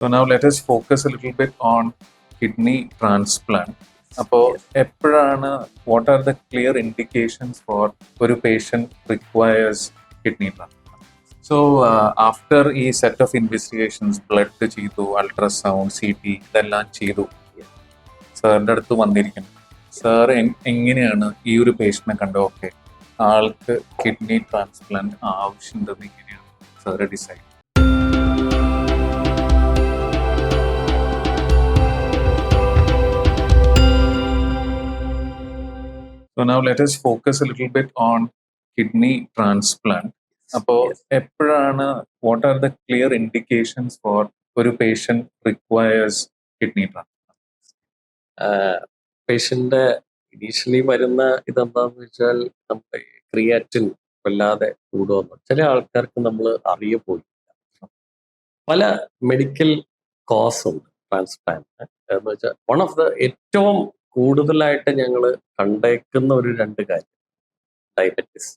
So now let us focus a little bit on kidney transplant. അപ്പോൾ Yes. എപ്പോഴാണ് what are the clear indications for ഒരു patient requires kidney transplant? So after ഈ set of investigations blood ചെയ്തു, ultrasound, CT ഇതെല്ലാം ചെയ്തു, സാറിൻ്റെ അടുത്ത് വന്നിരിക്കുന്നു. സാർ എങ്ങനെയാണ് ഈ ഒരു പേഷ്യനെ കണ്ടത്? ഓക്കെ, ആൾക്ക് കിഡ്നി ട്രാൻസ്പ്ലാന്റ് ആവശ്യമുണ്ടെന്ന് എങ്ങനെയാണ് sir decide? So now let us focus a little bit on kidney transplant. അപ്പോൾ എപ്പോഴാണ് what are the clear indications for ഒരു patient requires kidney transplant? Patient initially വരുന്ന ഇതെന്താന്ന് വെച്ചാൽ നമ്മുടെ ക്രിയാറ്റിൻ വല്ലാതെ കൂടുമെന്ന് ചില ആൾക്കാർക്ക് നമ്മൾ അറിയപ്പോയി. പല മെഡിക്കൽ കോസ് ഉണ്ട് ട്രാൻസ്പ്ലാന്റ് എന്ന് വെച്ചാൽ വൺ ഓഫ് ദ ഏറ്റവും കൂടുതലായിട്ട് ഞങ്ങൾ കണ്ടേക്കുന്ന ഒരു രണ്ട് കാര്യം ഡയബറ്റിസ്,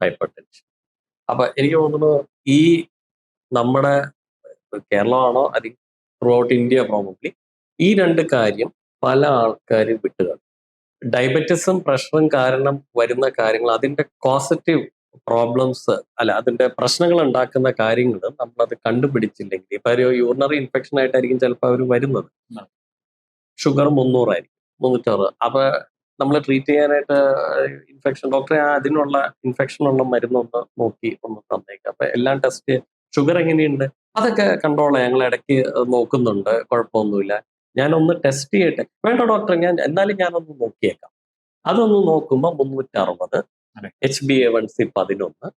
ഹൈപ്പർ ടെൻഷൻ. അപ്പൊ എനിക്ക് തോന്നുന്നു ഈ നമ്മുടെ കേരളമാണോ അല്ലെങ്കിൽ ത്രൂ ഔട്ട് ഇന്ത്യ പ്രോബബ്ലി ഈ രണ്ട് കാര്യം പല ആൾക്കാരും വിട്ടുകാണും. ഡയബറ്റിസും പ്രഷറും കാരണം വരുന്ന കാര്യങ്ങൾ, അതിന്റെ കോസറ്റീവ് പ്രോബ്ലംസ് അല്ല, അതിന്റെ പ്രശ്നങ്ങൾ ഉണ്ടാക്കുന്ന കാര്യങ്ങൾ നമ്മളത് കണ്ടുപിടിച്ചില്ലെങ്കിൽ, ഇപ്പൊ ഒരു യൂറിനറി ഇൻഫെക്ഷൻ ആയിട്ടായിരിക്കും ചിലപ്പോൾ അവർ വരുന്നത്. ഷുഗർ 300 ആയിരിക്കും, 360. അപ്പൊ നമ്മൾ ട്രീറ്റ് ചെയ്യാനായിട്ട് ഇൻഫെക്ഷൻ ഡോക്ടറെ അതിനുള്ള ഇൻഫെക്ഷനുള്ള മരുന്നൊന്ന് നോക്കി ഒന്ന് തന്നേക്കാം. അപ്പൊ എല്ലാം ടെസ്റ്റ്, ഷുഗർ എങ്ങനെയുണ്ട് അതൊക്കെ കൺട്രോൾ ഞങ്ങൾ ഇടയ്ക്ക് നോക്കുന്നുണ്ട്, കുഴപ്പമൊന്നുമില്ല, ഞാനൊന്ന് ടെസ്റ്റ് ചെയ്യട്ടെ. വേണ്ട ഡോക്ടർ, എന്നാലും ഞാനൊന്ന് നോക്കിയേക്കാം. അതൊന്ന് നോക്കുമ്പോൾ 360, HbA1c 11.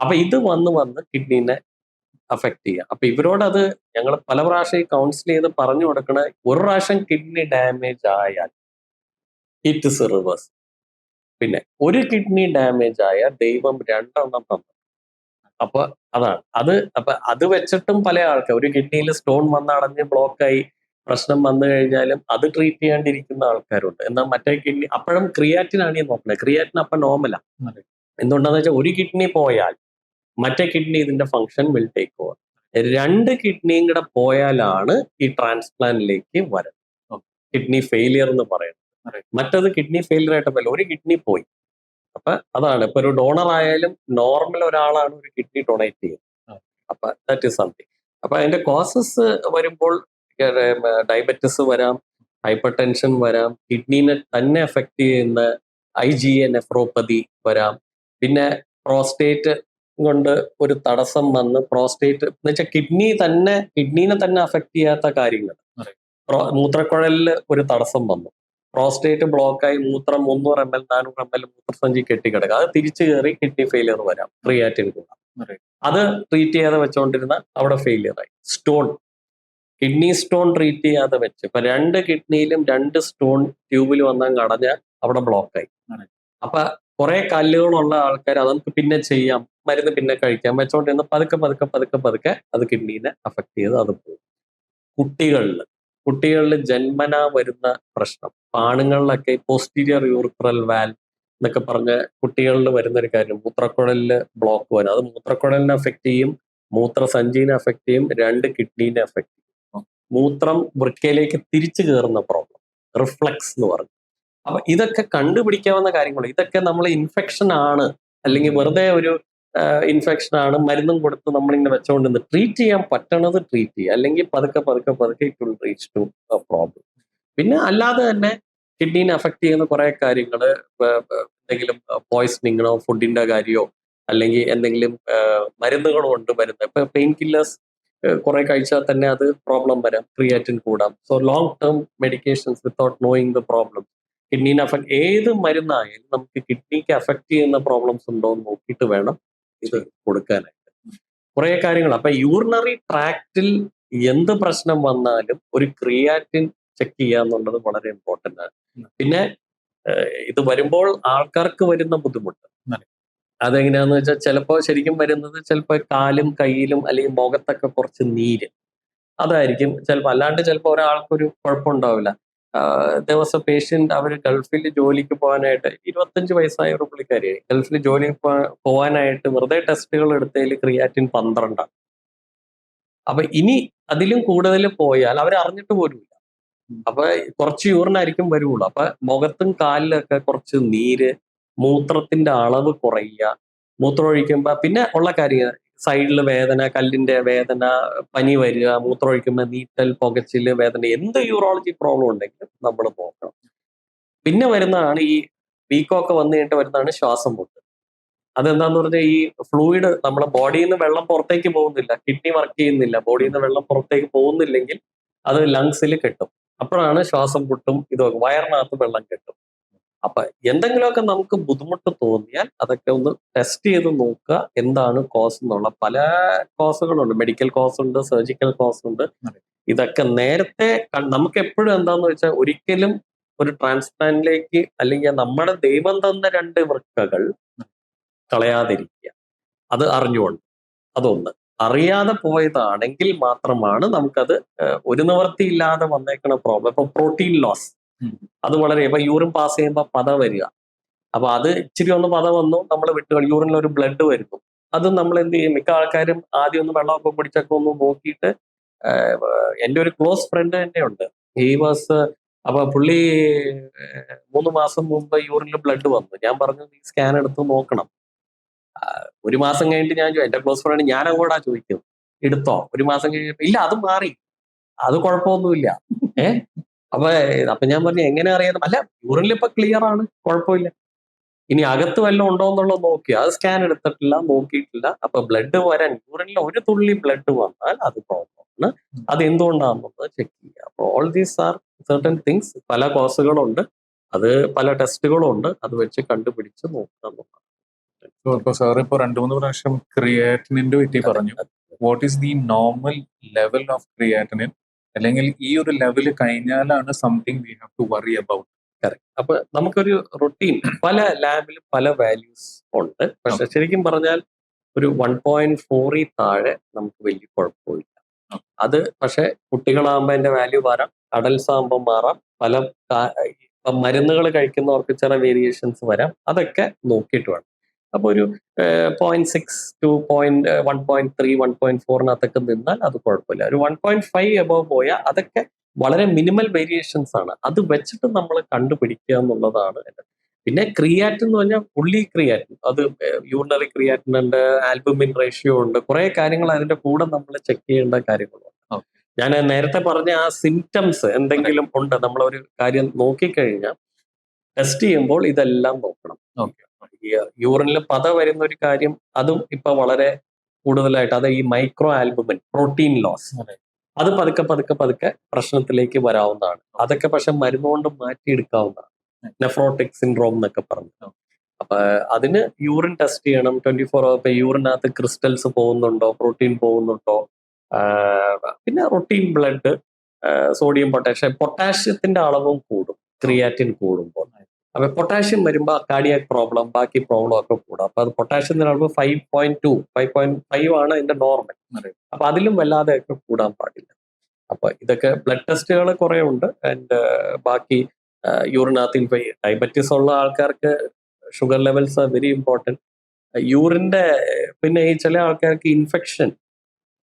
അപ്പൊ ഇത് വന്ന് കിഡ്നീനെ അഫക്ട് ചെയ്യുക. അപ്പൊ ഇവരോടത് ഞങ്ങൾ പല പ്രാവശ്യം കൗൺസിൽ ചെയ്ത് പറഞ്ഞു കൊടുക്കണ, ഒരു പ്രാവശ്യം കിഡ്നി ഡാമേജ് ആയാൽ ഇറ്റ് ഇസ് റിവേഴ്സ്. പിന്നെ ഒരു കിഡ്നി ഡാമേജ് ആയാൽ ദൈവം 2 എണ്ണം തന്നു. അപ്പൊ അതാണ് അപ്പൊ അത് വെച്ചിട്ടും പല ആൾക്കാർ ഒരു കിഡ്നിയിൽ സ്റ്റോൺ വന്ന് അടഞ്ഞ് ബ്ലോക്കായി പ്രശ്നം വന്നു കഴിഞ്ഞാലും അത് ട്രീറ്റ് ചെയ്യാണ്ടിരിക്കുന്ന ആൾക്കാരുണ്ട്. എന്നാൽ മറ്റേ കിഡ്നി അപ്പോഴും ക്രിയാറ്റിനാണ് ഈ നോക്കുന്നത്. ക്രിയാറ്റിൻ അപ്പൊ നോർമലാണ്. എന്തുകൊണ്ടാന്ന് വെച്ചാൽ ഒരു കിഡ്നി പോയാൽ മറ്റേ കിഡ്നി ഇതിന്റെ ഫംഗ്ഷൻ വിൽ ടേക്ക് ഓവർ. 2 കിഡ്നിയും കൂടെ പോയാലാണ് ഈ ട്രാൻസ്പ്ലാന്റിലേക്ക് വരുന്നത്. കിഡ്നി ഫെയിലിയർ എന്ന് പറയുന്നത്. മറ്റത് കിഡ്നി ഫെയിലിയർ ആയിട്ട് പോലെ ഒരു കിഡ്നി പോയി. അപ്പൊ അതാണ് ഇപ്പൊ ഒരു ഡോണർ ആയാലും നോർമൽ ഒരാളാണ് ഒരു കിഡ്നി ഡൊണേറ്റ് ചെയ്യുന്നത്. അപ്പൊ ദാറ്റ് ഈസ് സംതിങ്. അപ്പൊ അതിന്റെ കോസസ് വരുമ്പോൾ ഡയബറ്റിസ് വരാം, ഹൈപ്പർ ടെൻഷൻ വരാം, കിഡ്നീനെ തന്നെ അഫക്ട് ചെയ്യുന്ന IgA നെഫ്രോപ്പതി വരാം, പിന്നെ പ്രോസ്റ്റേറ്റ് കൊണ്ട് ഒരു തടസ്സം വന്ന് പ്രോസ്റ്റേറ്റ് എന്ന് വെച്ചാൽ കിഡ്നീനെ തന്നെ അഫക്ട് ചെയ്യാത്ത കാര്യങ്ങൾ. മൂത്രക്കുഴലിൽ ഒരു തടസ്സം വന്നു, പ്രോസ്റ്റേറ്റ് ബ്ലോക്കായി, മൂത്രം 300 ml 400 ml മൂത്രസഞ്ചി കെട്ടിക്കിടക്കുക, അത് തിരിച്ചു കയറി കിഡ്നി ഫെയിലിയർ വരാം, ക്രിയാറ്റിൻ കൂടാം. അത് ട്രീറ്റ് ചെയ്യാതെ വെച്ചോണ്ടിരുന്ന അവിടെ ഫെയിലിയർ ആയി. സ്റ്റോൺ, കിഡ്നി സ്റ്റോൺ ട്രീറ്റ് ചെയ്യാതെ വെച്ച് ഇപ്പൊ 2 കിഡ്നിയിലും 2 സ്റ്റോൺ ട്യൂബിൽ വന്നാൽ കടഞ്ഞ അവിടെ ബ്ലോക്കായി. അപ്പൊ കുറെ കല്ലുകളുള്ള ആൾക്കാർ അതൊക്കെ പിന്നെ ചെയ്യാം, മരുന്ന് പിന്നെ കഴിക്കാം വെച്ചോണ്ടിരുന്ന പതുക്കെ അത് കിഡ്നീനെ അഫക്ട് ചെയ്ത് അത് പോകും. കുട്ടികളിൽ ജന്മനാ വരുന്ന പ്രശ്നം, ആണുങ്ങളിലൊക്കെ പോസ്റ്റീരിയർ യൂറിത്രൽ വാൽവ് എന്നൊക്കെ പറഞ്ഞ കുട്ടികളിൽ വരുന്ന ഒരു കാര്യം, മൂത്രക്കുഴലില് ബ്ലോക്ക് വരും. അത് മൂത്രക്കുഴലിനെ അഫക്ട് ചെയ്യും, മൂത്രസഞ്ചിനെ അഫക്ട് ചെയ്യും, 2 കിഡ്നീനെ അഫക്ട് ചെയ്യും. മൂത്രം വൃക്കയിലേക്ക് തിരിച്ചു കയറുന്ന പ്രോബ്ലം, റിഫ്ലക്സ് എന്ന് പറഞ്ഞു. അപ്പൊ ഇതൊക്കെ കണ്ടുപിടിക്കാവുന്ന കാര്യങ്ങൾ. ഇതൊക്കെ നമ്മൾ ഇൻഫെക്ഷൻ ആണ് അല്ലെങ്കിൽ വെറുതെ ഒരു ഇൻഫെക്ഷൻ ആണ് മരുന്നും കൊടുത്ത് നമ്മളിങ്ങനെ വെച്ചുകൊണ്ടിരുന്ന് ട്രീറ്റ് ചെയ്യാൻ പറ്റണത് ട്രീറ്റ് ചെയ്യുക, അല്ലെങ്കിൽ പതുക്കെ it will reach to problem. പിന്നെ അല്ലാതെ തന്നെ കിഡ്നീനെ അഫക്ട് ചെയ്യുന്ന കുറെ കാര്യങ്ങൾ, എന്തെങ്കിലും പോയ്സണിങ്ങോ ഫുഡിന്റെ കാര്യമോ അല്ലെങ്കിൽ എന്തെങ്കിലും മരുന്നുകളോ കൊണ്ട് വരുന്നത്. ഇപ്പൊ പെയിൻ കില്ലേഴ്സ് കുറെ കഴിച്ചാൽ തന്നെ അത് പ്രോബ്ലം വരാം, ക്രിയാറ്റിൻ കൂടാം. So long term medications without knowing the problem, കിഡ്നീനെ അഫക്ട് ഏത് മരുന്നായാലും നമുക്ക് കിഡ്നിക്ക് അഫക്ട് ചെയ്യുന്ന പ്രോബ്ലംസ് ഉണ്ടോ എന്ന് നോക്കിയിട്ട് വേണം ഇത് കൊടുക്കാനായിട്ട്. കുറെ കാര്യങ്ങൾ. അപ്പൊ യൂറിനറി ട്രാക്റ്റിൽ എന്ത് പ്രശ്നം വന്നാലും ഒരു ക്രിയാറ്റിൻ ചെക്ക് ചെയ്യാന്നുള്ളത് വളരെ ഇമ്പോർട്ടന്റ് ആണ്. പിന്നെ ഇത് വരുമ്പോൾ ആൾക്കാർക്ക് വരുന്ന ബുദ്ധിമുട്ട് അതെങ്ങനെയാന്ന് വെച്ചാൽ ചിലപ്പോൾ ശരിക്കും വരുന്നത് ചിലപ്പോൾ കാലും കയ്യിലും അല്ലെങ്കിൽ മുഖത്തൊക്കെ കുറച്ച് നീര്, അതായിരിക്കും ചിലപ്പോൾ. അല്ലാണ്ട് ചിലപ്പോൾ ഒരാൾക്കൊരു കുഴപ്പമുണ്ടാവില്ല. ദിവസം പേഷ്യന്റ് അവർ ഗൾഫിൽ ജോലിക്ക് പോകാനായിട്ട് 25 വയസ്സായ ഒരു പുള്ളിക്കാരി ഗൾഫിൽ ജോലിക്ക് പോകാനായിട്ട് വെറുതെ ടെസ്റ്റുകൾ എടുത്തതിൽ ക്രിയാറ്റിൻ 12. അപ്പൊ ഇനി അതിലും കൂടുതൽ പോയാൽ അവർ അറിഞ്ഞിട്ട് പോലുമില്ല. അപ്പൊ കുറച്ച് യൂറിനായിരിക്കും വരുള്ളൂ. അപ്പൊ മുഖത്തും കാലിലൊക്കെ കുറച്ച് നീര്, മൂത്രത്തിന്റെ അളവ് കുറയുക, മൂത്രം ഒഴിക്കുമ്പോ പിന്നെ ഉള്ള കാര്യം സൈഡിൽ വേദന, കല്ലിന്റെ വേദന, പനി വരിക, മൂത്രം ഒഴിക്കുമ്പോൾ നീറ്റൽ, പുകച്ചില്, വേദന, എന്ത് യൂറോളജി പ്രോബ്ലം ഉണ്ടെങ്കിലും നമ്മൾ നോക്കണം. പിന്നെ വരുന്നതാണ് ഈ വീക്കമൊക്കെ വന്നു കഴിഞ്ഞിട്ട് വരുന്നതാണ് ശ്വാസം മുട്ട്. അതെന്താന്ന് പറഞ്ഞാൽ ഈ ഫ്ലൂയിഡ് നമ്മുടെ ബോഡിയിൽ നിന്ന് വെള്ളം പുറത്തേക്ക് പോകുന്നില്ല, കിഡ്നി വർക്ക് ചെയ്യുന്നില്ല, ബോഡിയിൽ നിന്ന് വെള്ളം പുറത്തേക്ക് പോകുന്നില്ലെങ്കിൽ അത് ലങ്സിൽ കെട്ടും. അപ്പോഴാണ് ശ്വാസം മുട്ടും ഇതൊക്കെ, വയറിനകത്ത് വെള്ളം കെട്ടും. അപ്പൊ എന്തെങ്കിലുമൊക്കെ നമുക്ക് ബുദ്ധിമുട്ട് തോന്നിയാൽ അതൊക്കെ ഒന്ന് ടെസ്റ്റ് ചെയ്ത് നോക്കുക എന്താണ് കോസ് എന്നുള്ള. പല കോസുകളുണ്ട്, മെഡിക്കൽ കോസ് ഉണ്ട്, സർജിക്കൽ കോസ് ഉണ്ട്. ഇതൊക്കെ നേരത്തെ നമുക്ക് എപ്പോഴും എന്താന്ന് വെച്ചാൽ ഒരിക്കലും ഒരു ട്രാൻസ്പ്ലാന്റിലേക്ക് അല്ലെങ്കിൽ നമ്മുടെ ദൈവം തന്ന 2 വൃക്കകൾ കളയാതിരിക്കുക, അത് അറിഞ്ഞുകൊണ്ട്. അതൊന്ന്. അറിയാതെ പോയതാണെങ്കിൽ മാത്രമാണ് നമുക്കത് ഒരു നിവൃത്തിയില്ലാതെ വന്നേക്കണ പ്രോബ്ലം. ഇപ്പൊ പ്രോട്ടീൻ ലോസ്, അത് വളരെ, ഇപ്പൊ യൂറിൻ പാസ് ചെയ്യുമ്പോൾ പത വരിക, അപ്പൊ അത് ഇച്ചിരി ഒന്ന് പത വന്നു, നമ്മൾ വിട്ടു, യൂറിനിൽ ഒരു ബ്ലഡ് വരുന്നു, അത് നമ്മൾ എന്ത് ചെയ്യും, മിക്ക ആൾക്കാരും ആദ്യം ഒന്ന് വെള്ളമൊക്കെ പിടിച്ചൊക്കെ ഒന്ന് നോക്കിയിട്ട്, എൻ്റെ ഒരു ക്ലോസ് ഫ്രണ്ട് തന്നെ ഉണ്ട്, ഹി വാസ്, അപ്പൊ പുള്ളി 3 മാസം മുമ്പ് യൂറിനിൽ ബ്ലഡ് വന്നു. ഞാൻ പറഞ്ഞു നീ സ്കാൻ എടുത്ത് നോക്കണം. 1 മാസം കഴിഞ്ഞിട്ട് ഞാൻ എന്റെ ക്ലോസ് ഫ്രണ്ട് ഞാൻ അങ്ങോട്ടാ ചോദിക്കും, എടുത്തോ? 1 മാസം കഴിഞ്ഞപ്പോ ഇല്ല അത് മാറി, അത് കുഴപ്പമൊന്നുമില്ല. അപ്പൊ ഞാൻ പറഞ്ഞു എങ്ങനെ അറിയാതെ, അല്ല യൂറിനിൽ ഇപ്പൊ ക്ലിയർ ആണ്, കുഴപ്പമില്ല. ഇനി അകത്ത് വല്ലതും ഉണ്ടോ എന്നുള്ളത് നോക്കി, അത് സ്കാൻ എടുത്തിട്ടില്ല, നോക്കിയിട്ടില്ല. അപ്പൊ ബ്ലഡ് വരാൻ, യൂറിനിൽ ഒരു തുള്ളി ബ്ലഡ് വന്നാൽ അത് പ്രോബ്ലമാണ്, അത് എന്തുകൊണ്ടാണെന്നുള്ളത് ചെക്ക് ചെയ്യുക. അപ്പൊ all these are certain things. പല കോസുകളുണ്ട്, അത് പല ടെസ്റ്റുകളും ഉണ്ട്, അത് വെച്ച് കണ്ടുപിടിച്ച് നോക്കുക. ഇപ്പൊ സാർ ഇപ്പൊ 2-3 പ്രാവശ്യം ക്രിയാറ്റിനിന്റെ പറ്റി പറഞ്ഞു. What is the normal level of creatinine, അല്ലെങ്കിൽ ഈ ഒരു ലെവൽ കഴിഞ്ഞാലാണ് something we have to worry about? Correct. അപ്പൊ നമുക്കൊരു റൊട്ടീൻ, പല ലാബിലും പല വാല്യൂസ് ഉണ്ട്. പക്ഷെ ശരിക്കും പറഞ്ഞാൽ ഒരു 1.4 താഴെ നമുക്ക് വലിയ കുഴപ്പമില്ല. അത് പക്ഷെ കുട്ടികളാകുമ്പോൾ അതിന്റെ വാല്യൂ മാറാം, അഡൽസ് ആകുമ്പോൾ മാറാം, പല മരുന്നുകൾ കഴിക്കുന്നവർക്ക് ചില വേരിയേഷൻസ് വരാം. അതൊക്കെ നോക്കിയിട്ട് വേണം. അപ്പൊ ഒരു 0.6 to 1.3, 1.4 നിന്നാൽ അത് കുഴപ്പമില്ല. ഒരു 1.5 എബോവ് പോയാൽ അതൊക്കെ വളരെ മിനിമൽ വേരിയേഷൻസ് ആണ്. അത് വെച്ചിട്ട് നമ്മൾ കണ്ടുപിടിക്കുക എന്നുള്ളതാണ്. പിന്നെ ക്രിയാറ്റിൻ എന്ന് പറഞ്ഞാൽ ഫുള്ളി ക്രിയാറ്റിൻ, അത് യൂറിനറി ക്രിയാറ്റിൻ ഉണ്ട്, ആൽബുമിൻ റേഷ്യോ ഉണ്ട്, കുറെ കാര്യങ്ങൾ അതിന്റെ കൂടെ നമ്മൾ ചെക്ക് ചെയ്യേണ്ട കാര്യങ്ങളുണ്ട്. ഞാൻ നേരത്തെ പറഞ്ഞ ആ സിംറ്റംസ് എന്തെങ്കിലും ഉണ്ട്, നമ്മളൊരു കാര്യം നോക്കിക്കഴിഞ്ഞാൽ ടെസ്റ്റ് ചെയ്യുമ്പോൾ ഇതെല്ലാം നോക്കണം. യൂറിനിൽ പത വരുന്ന ഒരു കാര്യം, അതും ഇപ്പൊ വളരെ കൂടുതലായിട്ട്, അത് ഈ മൈക്രോ ആൽബുമിൻ, പ്രോട്ടീൻ ലോസ്, അത് പതുക്കെ പതുക്കെ പതുക്കെ പ്രശ്നത്തിലേക്ക് വരാവുന്നതാണ്. അതൊക്കെ പക്ഷെ മരുന്നുകൊണ്ട് മാറ്റിയെടുക്കാവുന്നതാണ്, നെഫ്രോട്ടിക് സിൻഡ്രോം എന്നൊക്കെ പറഞ്ഞു. അപ്പൊ അതിന് യൂറിൻ ടെസ്റ്റ് ചെയ്യണം 24 hours. ഇപ്പൊ യൂറിനകത്ത് ക്രിസ്റ്റൽസ് പോകുന്നുണ്ടോ, പ്രോട്ടീൻ പോകുന്നുണ്ടോ, പിന്നെ റൊട്ടീൻ ബ്ലഡ്, സോഡിയം, പൊട്ടാഷ്യത്തിന്റെ അളവും കൂടും ക്രിയാറ്റിൻ കൂടുമ്പോൾ. അപ്പൊ പൊട്ടാഷ്യം വരുമ്പോൾ കാർഡിയാക് പ്രോബ്ലം, ബാക്കി പ്രോബ്ലം ഒക്കെ കൂടും. അപ്പൊ അത് പൊട്ടാഷ്യത്തിന്റെ അളവ് 5.2, 5.5 ആണ് അതിന്റെ നോർമൽ. അപ്പൊ അതിലും വല്ലാതെ ഒക്കെ കൂടാൻ പാടില്ല. അപ്പൊ ഇതൊക്കെ ബ്ലഡ് ടെസ്റ്റുകൾ കുറെ ഉണ്ട്. ആൻഡ് ബാക്കി യൂറിനകത്ത് ഡയബറ്റീസ് ഉള്ള ആൾക്കാർക്ക് sugar levels are very important. യൂറിന്റെ പിന്നെ ഈ ചില ആൾക്കാർക്ക് ഇൻഫെക്ഷൻ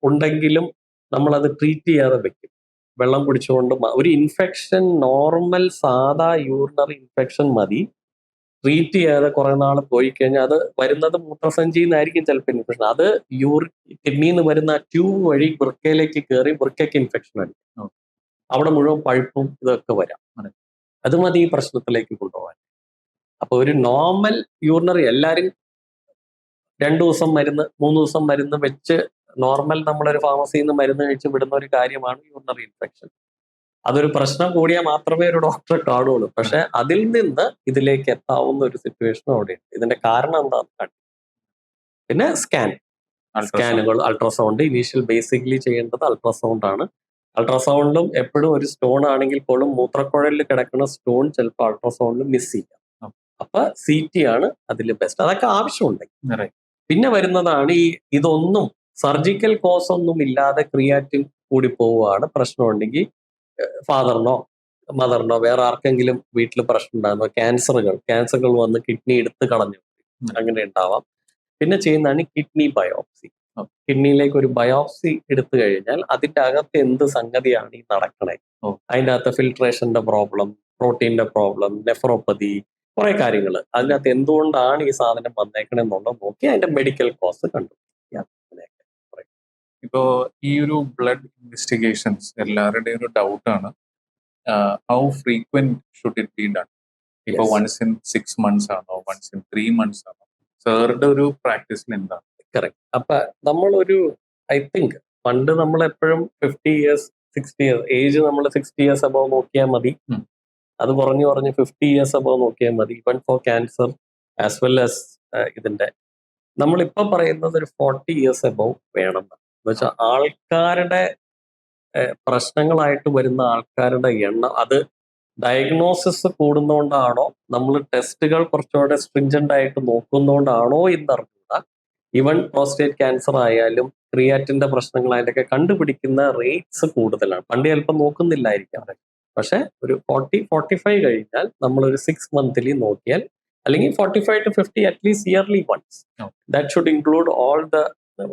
ഉണ്ടെങ്കിലും നമ്മളത് ട്രീറ്റ് ചെയ്യാതെ വെക്കും, വെള്ളം കുടിച്ചുകൊണ്ട്. ഒരു ഇൻഫെക്ഷൻ നോർമൽ സാധാ യൂറിനറി ഇൻഫെക്ഷൻ മതി, ട്രീറ്റ് ചെയ്യാതെ കുറെ നാൾ പോയി കഴിഞ്ഞാൽ അത് വരുന്നത് മൂത്രസഞ്ചിയിൽ നിന്നായിരിക്കും ചിലപ്പോൾ ഇൻഫെക്ഷൻ. അത് കിഡ്നിയിൽ നിന്ന് വരുന്ന ട്യൂബ് വഴി വൃക്കയിലേക്ക് കയറി വൃക്കയ്ക്ക് ഇൻഫെക്ഷൻ അടിക്കും, അവിടെ മുഴുവൻ പഴുപ്പും ഇതൊക്കെ വരാം. അത് മതി ഈ പ്രശ്നത്തിലേക്ക് കൊണ്ടുപോകാൻ. അപ്പൊ ഒരു നോർമൽ യൂറിനറി എല്ലാവരും 2 ദിവസം മരുന്ന്, 3 ദിവസം മരുന്ന് വെച്ച് നോർമൽ നമ്മളൊരു ഫാർമസിയിൽ നിന്ന് മരുന്ന് കഴിച്ച് വിടുന്ന ഒരു കാര്യമാണ് യൂറിനറി ഇൻഫെക്ഷൻ. അതൊരു പ്രശ്നം കൂടിയാൽ മാത്രമേ ഒരു ഡോക്ടറെ കാണുള്ളൂ. പക്ഷെ അതിൽ നിന്ന് ഇതിലേക്ക് എത്താവുന്ന ഒരു സിറ്റുവേഷൻ അവിടെയുണ്ട്. ഇതിന്റെ കാരണം എന്താണെന്ന് കണ്ടു. പിന്നെ സ്കാനുകൾ, അൾട്രാസൗണ്ട്, ഇനീഷ്യൽ ബേസിക്കലി ചെയ്യേണ്ടത് അൾട്രാസൗണ്ട് ആണ്. അൾട്രാസൗണ്ടിലും എപ്പോഴും ഒരു സ്റ്റോൺ ആണെങ്കിൽ പോലും മൂത്രക്കുഴലിൽ കിടക്കുന്ന സ്റ്റോൺ ചിലപ്പോൾ അൾട്രാസൗണ്ടിൽ മിസ് ചെയ്യാം. അപ്പൊ CT ആണ് അതിൽ ബെസ്റ്റ്, അതൊക്കെ ആവശ്യമുണ്ടെങ്കിൽ. പിന്നെ വരുന്നതാണ് ഇതൊന്നും സർജിക്കൽ കോസ് ഒന്നും ഇല്ലാതെ ക്രിയാറ്റിൻ കൂടി പോവുകയാണ് പ്രശ്നമുണ്ടെങ്കിൽ, ഫാദറിനോ മദറിനോ വേറെ ആർക്കെങ്കിലും വീട്ടിൽ പ്രശ്നം ഉണ്ടാകുന്നോ, ക്യാൻസറുകൾ വന്ന് കിഡ്നി എടുത്ത് കളഞ്ഞു, അങ്ങനെ ഉണ്ടാവാം. പിന്നെ ചെയ്യുന്നതാണ് കിഡ്നി ബയോപ്സി. ഓ. കിഡ്നിയിലേക്ക് ഒരു ബയോപ്സി എടുത്തു കഴിഞ്ഞാൽ അതിന്റെ അകത്ത് എന്ത് സംഗതിയാണ് ഈ നടക്കണേ, ഓ. അതിന്റെ അകത്ത് ഫിൽട്രേഷന്റെ പ്രോബ്ലം, പ്രോട്ടീന്റെ പ്രോബ്ലം, നെഫ്രോപ്പതി, കുറെ കാര്യങ്ങൾ അതിനകത്ത് എന്തുകൊണ്ടാണ് ഈ സാധനം വന്നേക്കണെന്നുള്ളത് നോക്കി അതിന്റെ മെഡിക്കൽ കോസ് കണ്ടു. ഇപ്പോ ഈ ഒരു ബ്ലഡ് ഇൻവെസ്റ്റിഗേഷൻസ് എല്ലാവരുടെയും ഒരു ഡൗട്ടാണ്, how frequent should it be done? ഇപ്പൊ Yes. വൺസ് ഇൻ 6 months ആണോ, വൺസ് ഇൻ 3 months ആണോ? സാറിന്റെ ഒരു പ്രാക്ടീസിൽ എന്താണ്? കറക്റ്റ്. അപ്പൊ നമ്മളൊരു ഐ തിങ്ക് പണ്ട് നമ്മൾ എപ്പോഴും 50 ഇയേഴ്സ് 60 ഇയേഴ്സ് ഏജ് നമ്മൾ 60 ഇയേഴ്സ് അബവ് നോക്കിയാൽ മതി. ഉം. അത് കുറഞ്ഞു 50 ഇയേഴ്സ് അബവ് നോക്കിയാൽ മതി. Even for cancer as well as ഇതിന്റെ നമ്മളിപ്പോ പറയുന്നത് ഒരു 40 ഇയേഴ്സ് അബവ് വേണം എന്ന് വെച്ചാൽ ആൾക്കാരുടെ പ്രശ്നങ്ങളായിട്ട് വരുന്ന ആൾക്കാരുടെ എണ്ണം അത് ഡയഗ്നോസിസ് കൂടുന്നോണ്ടാണോ നമ്മൾ ടെസ്റ്റുകൾ കുറച്ചുകൂടെ സ്ട്രിഞ്ചന്റ് ആയിട്ട് നോക്കുന്നോണ്ടാണോ എന്നറിഞ്ഞൂടാ. ഈവൻ പ്രോസ്റ്റേറ്റ് ക്യാൻസർ ആയാലും ക്രിയാറ്റിന്റെ പ്രശ്നങ്ങൾ അതിലൊക്കെ കണ്ടുപിടിക്കുന്ന റേറ്റ്സ് കൂടുതലാണ്. പണ്ട് ചിലപ്പോൾ നോക്കുന്നില്ലായിരിക്കാം, പക്ഷെ ഒരു 40-45 കഴിഞ്ഞാൽ നമ്മളൊരു 6 monthly നോക്കിയാൽ, അല്ലെങ്കിൽ 45 to 50 at least yearly once. That should include all the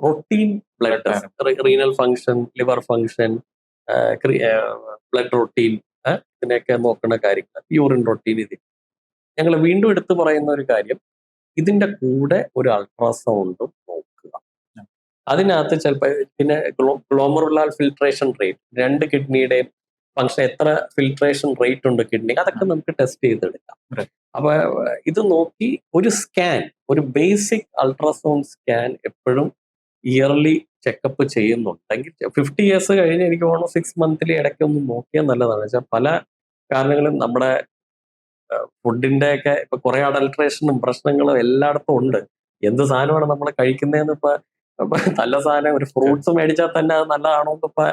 routine blood test, renal function, liver function, blood routine, ഇതിനെയൊക്കെ നോക്കുന്ന കാര്യങ്ങൾ, യൂറിൻ റൊട്ടീൻ. ഇത് ഞങ്ങൾ വീണ്ടും എടുത്തു പറയുന്ന ഒരു കാര്യം, ഇതിന്റെ കൂടെ ഒരു അൾട്രാസൗണ്ടും നോക്കുക. അതിനകത്ത് ചിലപ്പോൾ പിന്നെ ഗ്ലോമറുലാർ ഫിൽട്രേഷൻ റേറ്റ്, രണ്ട് കിഡ്നിയുടെയും ഫംഗ്ഷൻ, എത്ര ഫിൽട്രേഷൻ റേറ്റ് ഉണ്ട് കിഡ്നി, അതൊക്കെ നമുക്ക് ടെസ്റ്റ് ചെയ്തെടുക്കാം. അപ്പൊ ഇത് നോക്കി ഒരു സ്കാൻ, ഒരു ബേസിക് അൾട്രാസൗണ്ട് സ്കാൻ എപ്പോഴും ഇയർലി ചെക്കപ്പ് ചെയ്യുന്നുണ്ടെങ്കിൽ 50 ഇയേഴ്സ് കഴിഞ്ഞ് എനിക്ക് തോന്നുന്നു 6 monthly ഇടയ്ക്ക് ഒന്ന് നോക്കിയാൽ നല്ലതാണ്. വെച്ചാൽ പല കാരണങ്ങളും നമ്മുടെ ഫുഡിന്റെ ഒക്കെ ഇപ്പൊ കുറെ അഡൾട്രേഷനും പ്രശ്നങ്ങളും എല്ലായിടത്തും ഉണ്ട്. എന്ത് സാധനമാണ് നമ്മൾ കഴിക്കുന്നതെന്ന് ഇപ്പൊ നല്ല സാധനം ഒരു ഫ്രൂട്ട്സ് മേടിച്ചാൽ തന്നെ അത് നല്ലതാണോ എന്ന് ഇപ്പൊ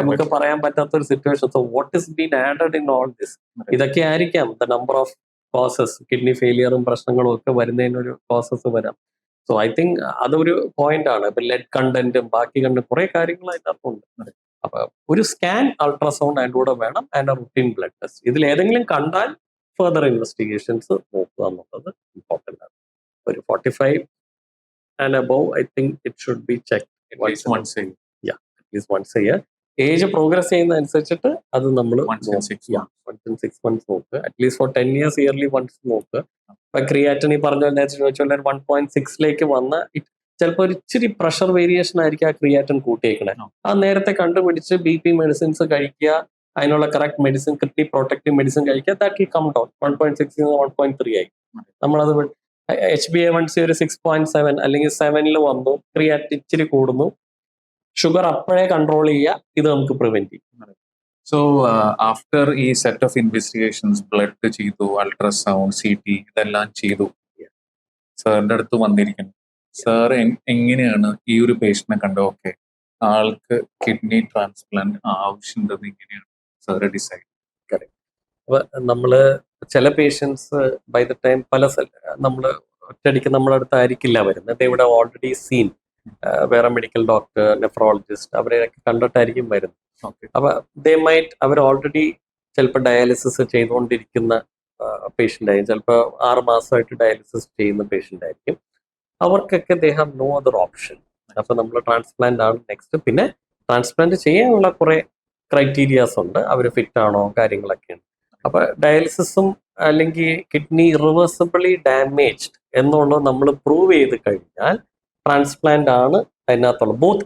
നമുക്ക് പറയാൻ പറ്റാത്ത ഒരു situation. So what is been added in all this? ഇതൊക്കെ ആയിരിക്കാം the number of causes, kidney ഫെയിലിയറും പ്രശ്നങ്ങളും ഒക്കെ വരുന്നതിനൊരു കോസസ് വരാം. സോ ഐ തിങ്ക് അതൊരു പോയിന്റ് ആണ്. ഇപ്പൊ ലെഡ് കണ്ടന്റും ബാക്കി കണ്ടും കുറെ കാര്യങ്ങൾ അതിനകത്തുണ്ട്. അപ്പൊ ഒരു സ്കാൻ, അൾട്രാസൗണ്ട് അതിൻ്റെ കൂടെ വേണം, ആൻഡ് റുട്ടീൻ ബ്ലഡ് ടെസ്റ്റ്. ഇതിൽ ഏതെങ്കിലും കണ്ടാൽ ഫർദർ ഇൻവെസ്റ്റിഗേഷൻസ് നോക്കുക എന്നുള്ളത് ഇമ്പോർട്ടൻ്റ് ആണ്. ഒരു 45 and above, I think it should be checked At least once a year. Yeah, at least once a year. Age progress ചെയ്യുന്ന അനുസരിച്ചിട്ട് അത് നമ്മൾ Once in 6 months. once in 6 months നോക്കുക. At least for 10 years yearly once നോക്കുക. ഇപ്പൊ creatine ഈ പറഞ്ഞ 1.6 വന്ന ചിലപ്പോൾ ഒരു ഇച്ചിരി പ്രഷർ വേരിയേഷൻ ആയിരിക്കും ആ ക്രിയാറ്റിൻ കൂട്ടിയേക്കണേ. ആ നേരത്തെ കണ്ടുപിടിച്ച് BP മെഡിസിൻസ് കഴിക്കുക, അതിനുള്ള correct medicine, kidney protective medicine കഴിക്കുക, ദാറ്റ് കം ഡൗൺ. 1.6 1.3 ആയി. നമ്മളത് HbA1c ഒരു 6.7 അല്ലെങ്കിൽ 7 വന്നു, ക്രിയാറ്റിൻ ഇച്ചിരി കൂടുന്നു, ഷുഗർ അപ്പോഴേ കൺട്രോൾ ചെയ്യുക. ഇത് നമുക്ക് പ്രിവെന്റ് ചെയ്യും. സോ ആഫ്റ്റർ ഈ സെറ്റ് ഓഫ് ഇൻവെസ്റ്റിഗേഷൻസ്, ബ്ലഡ് ചെയ്തു, അൾട്രാസൗണ്ട്, CT ഇതെല്ലാം ചെയ്തു, സാറിന്റെ അടുത്ത് വന്നിരിക്കുന്നു. സാർ എങ്ങനെയാണ് ഈ ഒരു പേഷ്യന്റിനെ കണ്ടത്? ഓക്കെ, ആൾക്ക് കിഡ്നി ട്രാൻസ്പ്ലാന്റ് ആവശ്യമുണ്ടെന്ന് എങ്ങനെയാണ് സാറ് ഡിസൈഡ്? കറക്റ്റ്. അപ്പൊ നമ്മള് ചില പേഷ്യൻസ് ബൈ ദ ടൈം നമ്മൾ ഒറ്റയടിക്ക് നമ്മുടെ അടുത്ത് ആയിരിക്കില്ല വരുന്നത്. ഇവിടെ ഓൾറെഡി സീൻ വേറെ മെഡിക്കൽ ഡോക്ടർ, നെഫ്രോളജിസ്റ്റ്, അവരെയൊക്കെ കണ്ടിട്ടായിരിക്കും വരുന്നത്. അപ്പൊ ദേ മൈറ്റ് അവർ ഓൾറെഡി ചിലപ്പോൾ ഡയാലിസിസ് ചെയ്തുകൊണ്ടിരിക്കുന്ന പേഷ്യൻ്റ് ആയിരിക്കും, ചിലപ്പോൾ 6 മാസമായിട്ട് ഡയാലിസിസ് ചെയ്യുന്ന പേഷ്യൻ്റ് ആയിരിക്കും. അവർക്കൊക്കെ they have no other option. അപ്പൊ നമ്മൾ ട്രാൻസ്പ്ലാന്റ് ആണ് നെക്സ്റ്റ്. പിന്നെ ട്രാൻസ്പ്ലാന്റ് ചെയ്യാനുള്ള കുറെ ക്രൈറ്റീരിയാസ് ഉണ്ട്, അവർ ഫിറ്റ് ആണോ, കാര്യങ്ങളൊക്കെയാണ്. അപ്പൊ ഡയാലിസിസും അല്ലെങ്കിൽ കിഡ്നി ഇറിവേഴ്സിബിളി ഡാമേജ്ഡ് എന്നുള്ളത് നമ്മൾ പ്രൂവ് ചെയ്ത് കഴിഞ്ഞാൽ ട്രാൻസ്പ്ലാന്റ് ആണ് അതിനകത്തുള്ള ബോത്ത്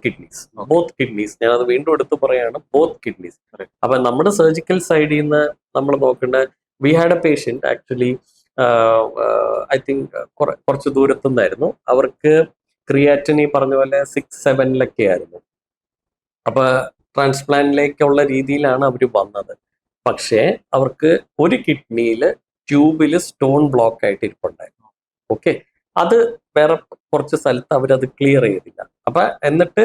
കിഡ്നീസ്. ഞാനത് വീണ്ടും എടുത്ത് പറയാണ്, ബോത്ത് കിഡ്നീസ്. അപ്പൊ നമ്മുടെ സർജിക്കൽ സൈഡിൽ നിന്ന് നമ്മൾ നോക്കേണ്ട, we had A patient actually, I think കുറച്ച് ദൂരത്തുനിന്നായിരുന്നു. അവർക്ക് ക്രിയാറ്റിൻ ഈ പറഞ്ഞ പോലെ 6-7 ആയിരുന്നു. അപ്പൊ ട്രാൻസ്പ്ലാന്റിലേക്കുള്ള രീതിയിലാണ് അവർ വന്നത്. പക്ഷേ അവർക്ക് ഒരു കിഡ്നിയിൽ ട്യൂബിൽ സ്റ്റോൺ ബ്ലോക്ക് ആയിട്ട് ഇരിപ്പുണ്ടായിരുന്നു. ഓക്കെ, അത് വേറെ കുറച്ച് സ്ഥലത്ത് അവരത് ക്ലിയർ ചെയ്തില്ല. എന്നിട്ട്